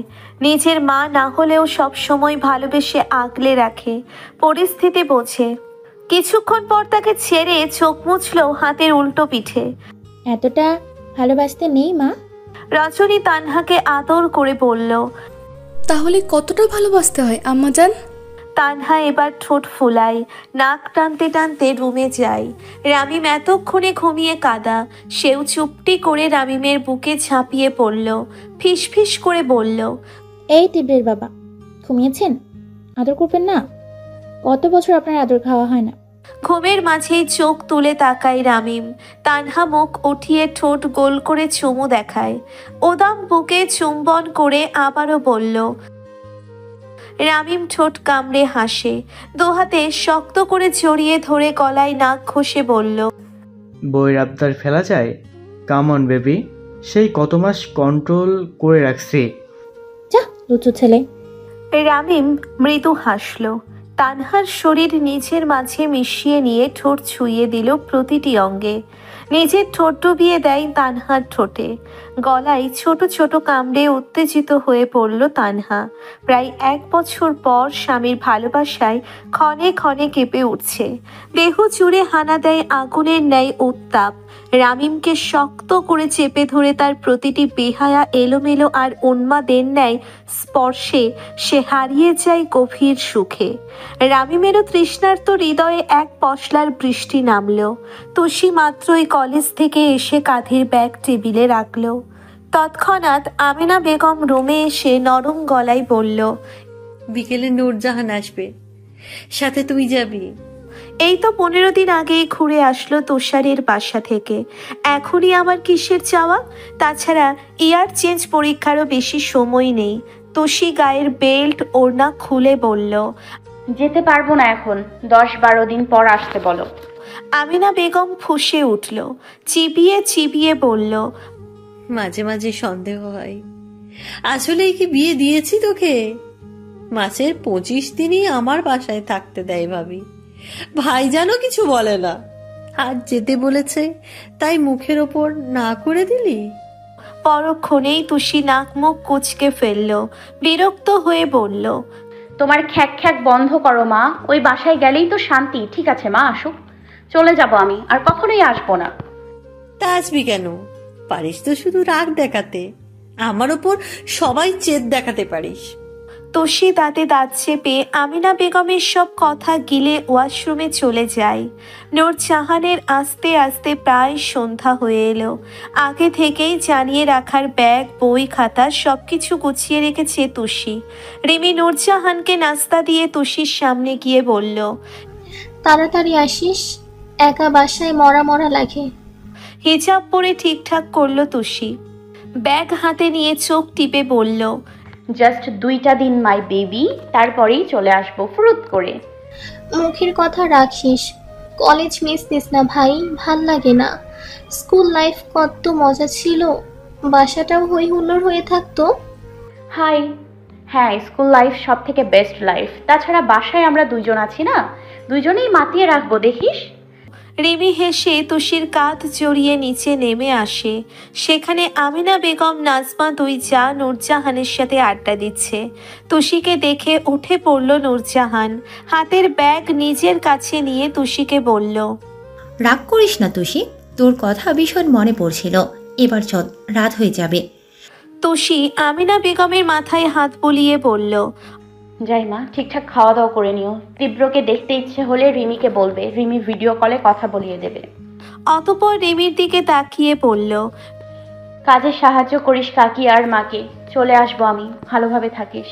নিজের মা না হলেও সব সময় ভালোবেসে আগলে রাখে, পরিস্থিতি বোঝে। কিছুক্ষণ পর তাকে ছেড়ে চোখ মুছল হাতের উল্টো পিঠে। এতটা ভালোবাসতে নেই মা। রজনী তানহাকে আদর করে বলল, তাহলে কতটা ভালোবাসতে হয় আম্মাজান? তানহা এবার ঠোঁট ফুলায়, নাক টানতে টানতে রুমে যায়। রামিম এতক্ষণে ঘুমিয়ে কাদা। সেও চুপটি করে রামিমের বুকে ঝাঁপিয়ে পড়ল। ফিস ফিস করে বলল, এই তীব্রের বাবা, ঘুমিয়েছেন? আদর করবেন না? কত বছর আপনার আদর খাওয়া হয় না। ঘুমের মাঝেই চোখ তুলে তাকায় রামিম। তানহা মুখ উঠিয়ে ঠোঁট গোল করে চুমু দেখায়। ওদাম বুকে চুম্বন করে আবারও বলল। রামিম ঠোঁট কামড়ে হাসে। 2 হাতে শক্ত করে জড়িয়ে ধরে গলায় নাক ঘষে বলল, বইয়ের আবদার ফেলা যায়? কাম অন বেবি, সেই কত মাস কন্ট্রোল করে রাখছি। যা লুচু ছেলে। রামিম মৃদু হাসল। তানহার শরীর নিজের মাঝে মিশিয়ে নিয়ে ঠোঁট ছুঁয়ে দিল প্রতিটি অঙ্গে। নিজের ঠোঁট ডুবিয়ে দেয় তানহার ঠোঁটে। গলায় ছোট ছোট কামড়ে উত্তেজিত হয়ে পড়ল তানহা। প্রায় 1 বছর পর স্বামীর ভালোবাসায় ক্ষণে ক্ষণে কেঁপে উঠছে। দেহ জুড়ে হানা দেয় আগুনের ন্যায় উত্তাপ। রামিমকে শক্ত করে চেপে ধরে তার প্রতিটি বেহায়া এলোমেলো আর উন্মাদের ন্যায় স্পর্শে সে হারিয়ে যায় গভীর সুখে। রামিমেরও তৃষ্ণার্ত হৃদয়ে এক পশলার বৃষ্টি নামল। তুষি মাত্রই কলেজ থেকে এসে কাঁধের ব্যাগ টেবিলে রাখল। তৎক্ষণাৎ আমিনা বেগম রুমে এসে নরম গলায় বলল, বিকেলে নূরজাহান আসবে, সাথে তুই যাবি? এই তো 15 দিন আগেই ঘুরে আসলো তুষারের বাসা থেকে, এখনই আমার কিসের চাওয়া? তাছাড়া ইয়ার চেঞ্জ পরীক্ষারও বেশি সময় নেই। তুষি গায়ের বেল্ট ওড়না খুলে বলল, যেতে পারবো না এখন, 10-12 দিন পর আসতে বলো। আমিনা বেগম ফুঁসে উঠল, চিবিয়ে চিবিয়ে বলল, মাঝে মাঝে সন্দেহ হয়, আসলেই কি বিয়ে দিয়েছি তোকে? মাসের 25 দিনই আমার বাসায় থাকতে দেয় ভাবি, ভাই যেন কিছু বলে না। আর যেতে বলেছে তাই মুখের ওপর না করে দিলি? পরক্ষণেই তুষি নাক মুখ কুচকে ফেলল, বিরক্ত হয়ে বলল, তোমার খ্যাক খ্যাক বন্ধ করো মা, ওই বাসায় গেলেই তো শান্তি। ঠিক আছে মা, আসুক, চলে যাব আমি, আর কখনোই আসবো না। তা আসবি কেন? পারিস তো শুধু রাগ দেখাতে, আমার ওপর সবাই জেদ দেখাতে পারিস। তুষি দাঁতে দাঁত চেপে আমিনা বেগমের সব কথা গিলে ওয়াশরুমে চলে যায়। নূরজাহানের আস্তে আস্তে প্রায় সন্ধ্যা হয়ে এলো। আগে থেকেই জানিয়ে রাখার ব্যাগ, বই, খাতা সবকিছু গুছিয়ে রেখেছে তুষি। রিমি নূরজাহানকে নাস্তা দিয়ে তুষির সামনে গিয়ে বলল, তাড়াতাড়ি আসিস, একা বাসায় মরা মরা লাগে। হিজাব পরে ঠিকঠাক করলো তুষি। ব্যাগ হাতে নিয়ে চোখ টিপে বলল, জাস্ট 2টা দিন মাই বেবি, তারপরেই চলে আসবো ফুরুত করে। মুখের কথা রাখিস, কলেজ মিস দিস না ভাই, ভাল লাগে না। স্কুল লাইফ কত মজা ছিল, বাসাটাও হই হুল্লোড় হয়ে থাকতো। হাই, হ্যাঁ, স্কুল লাইফ সব থেকে বেস্ট লাইফ। তাছাড়া বাসায় আমরা 2 জন আছি না, 2 জনেই মাতিয়ে রাখবো, দেখিস। রিমি হেসে তুষির কাঁধ জড়িয়ে নিচে নেমে আসে। সেখানে আমিনা বেগম, নাজমা 2 যা নূরজাহানের সাথে আড্ডা দিচ্ছে। তুষিকে দেখে উঠে পড়ল নূরজাহান। হাতের ব্যাগ নিজের কাছে নিয়ে তুষিকে বলল, রাগ করিস না তুষি, তোর কথা ভীষণ মনে পড়ছিল। এবার চল, রাত হয়ে যাবে। তুষি আমিনা বেগমের মাথায় হাত বুলিয়ে বলল, যাই মা, ঠিকঠাক খাওয়া দাওয়া করে নিও। তীব্রকে দেখতে ইচ্ছে হলে রিমিকে বলবে, রিমি ভিডিও কলে কথা বলিয়ে দেবে। অতঃপর রিমির দিকে তাকিয়ে বলল, কাজে সাহায্য করিস কাকি আর মাকে। চলে আসবো আমি, ভালোভাবে থাকিস।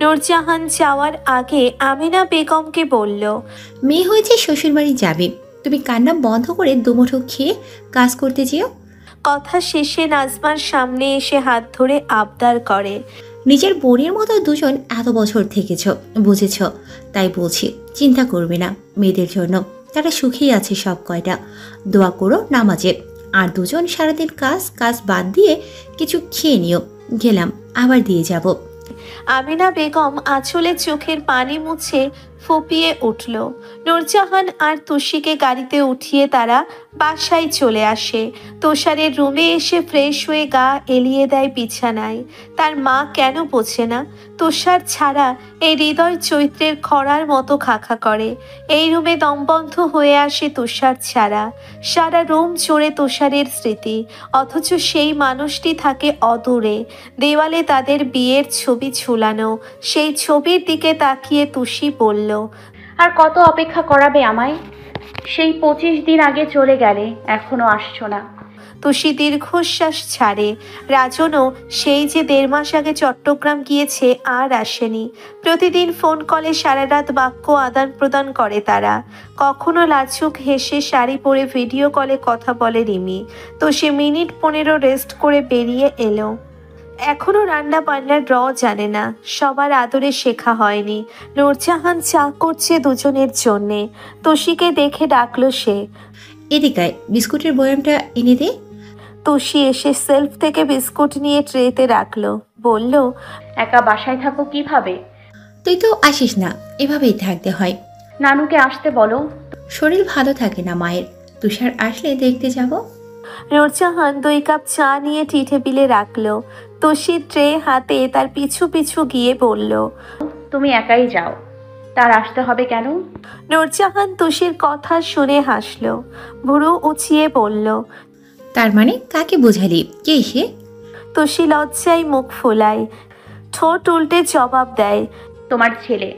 নূরজাহান যাওয়ার আগে আমিনা বেগমকে বলল, মেয়ে হয়েছে শ্বশুরবাড়ি যাবে, তুমি কান্না বন্ধ করে দুমুঠো খেয়ে কাজ করতে যেও। কথা শেষে নাজমার সামনে এসে হাত ধরে আবদার করে, নিজের বোনের মতো 2 জন এত বছর থেকেছ, বুঝেছ, তাই বলছি চিন্তা করবে না মেয়েদের জন্য, তারা সুখেই আছে সব কয়টা। দোয়া করো নামাজে। আর 2 জন সারাদিন কাজ বাদ দিয়ে কিছু খেয়ে নিও। গেলাম, আবার দিয়ে যাব। আমিনা বেগম আঁচলে চোখের পানি মুছে ফুপিয়ে উঠল। নূরজাহান আর তুষিকে গাড়িতে উঠিয়ে তারা বাসায় চলে আসে। তুষারের রুমে এসে ফ্রেশ হয়ে গা এলিয়ে দেয় বিছানায়। তার মা কেন বোঝে না? তুষার ছাড়া এই হৃদয় চৈত্রের খরার মতো খাখা করে। এই রুমে দমবন্ধ হয়ে আসে তুষার ছাড়া। সারা রুম জুড়ে তুষারের স্মৃতি, অথচ সেই মানুষটি থাকে অদূরে। দেওয়ালে তাদের বিয়ের ছবি ঝুলানো। সেই ছবির দিকে তাকিয়ে তুষি বলল, আর কত অপেক্ষা করাবে আমায়? সেই 25 দিন আগে চলে গেলে, এখনো আসছো না। তুষি দীর্ঘশ্বাস ছাড়ে। রাজনও সেই যে 1.5 মাস আগে চট্টগ্রাম গিয়েছে আর আসেনি। প্রতিদিন ফোন কলে সারা রাত বাক্য আদান প্রদান করে তারা। কখনো লাজুক হেসে শাড়ি পরে ভিডিও কলে কথা বলে রিমি। তো সে মিনিট 15 রেস্ট করে বেরিয়ে এলো। এখনো রান্না বান্নার জানে না, সবার আদরে শেখা হয়নি। নূরজাহান চা করছে 2 জনের জন্যে। তুষিকে দেখে ডাকলো সে, এদিকে বিস্কুটের বয়ামটা এনে দে। তুষি এসে সেলফ থেকে বিস্কুট নিয়ে ট্রেতে রাখলো, বলল, একা বাসায় থাকো কিভাবে? তুই তো আসিস না, এভাবেই থাকতে হয়। নানুকে আসতে বলো। শরীর ভালো থাকে না মায়ের, তুষার আসলে দেখতে যাব। নূরজাহান 2 কাপ চা নিয়ে টি টেবিলে রাখলো। তুষি ট্রে হাতে তার পিছু পিছু গিয়ে বলল, তুমি একাই যাও, তার আসতে হবে কেন? নূরজাহান তুষির কথা শুনে হাসলো, ভুরু উঁচিয়ে বলল, তার মানে কাকে বোঝালি, কে সে? তুষি লজ্জায় মুখ ফোলায়, ঠোঁট উল্টে জবাব দেয়, তোমার ছেলে।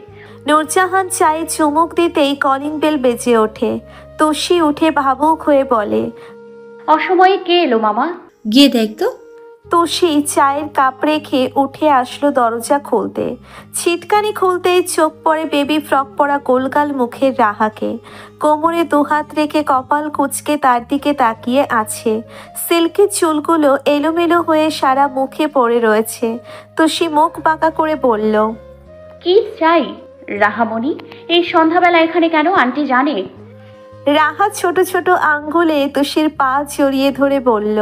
নূরজাহান চায়ে চুমুক দিতেই কলিং বেল বেজে ওঠে। তুষি উঠে ভাবুক হয়ে বলে, অসময়ে কে এলো মামা? গিয়ে দেখ তো। তুষি চায়ের কাপ রেখে উঠে আসলো দরজা খুলতে। ছিটকানি খুলতেই চোখ পড়ে বেবি ফ্রক পরা গোলগাল মুখের রাহাকে। কোমরে দুহাত রেখে কপাল কুঁচকে তার দিকে তাকিয়ে আছে। সিল্কি চুলগুলো এলোমেলো হয়ে সারা মুখে পড়ে রয়েছে। তুষি মুখ বাঁকা করে বলল, কি চাই রাহামণি? এই সন্ধ্যাবেলা এখানে কেন? আন্টি জানে? রাহা ছোট ছোট আঙ্গুলে তুষির পা জড়িয়ে ধরে বলল,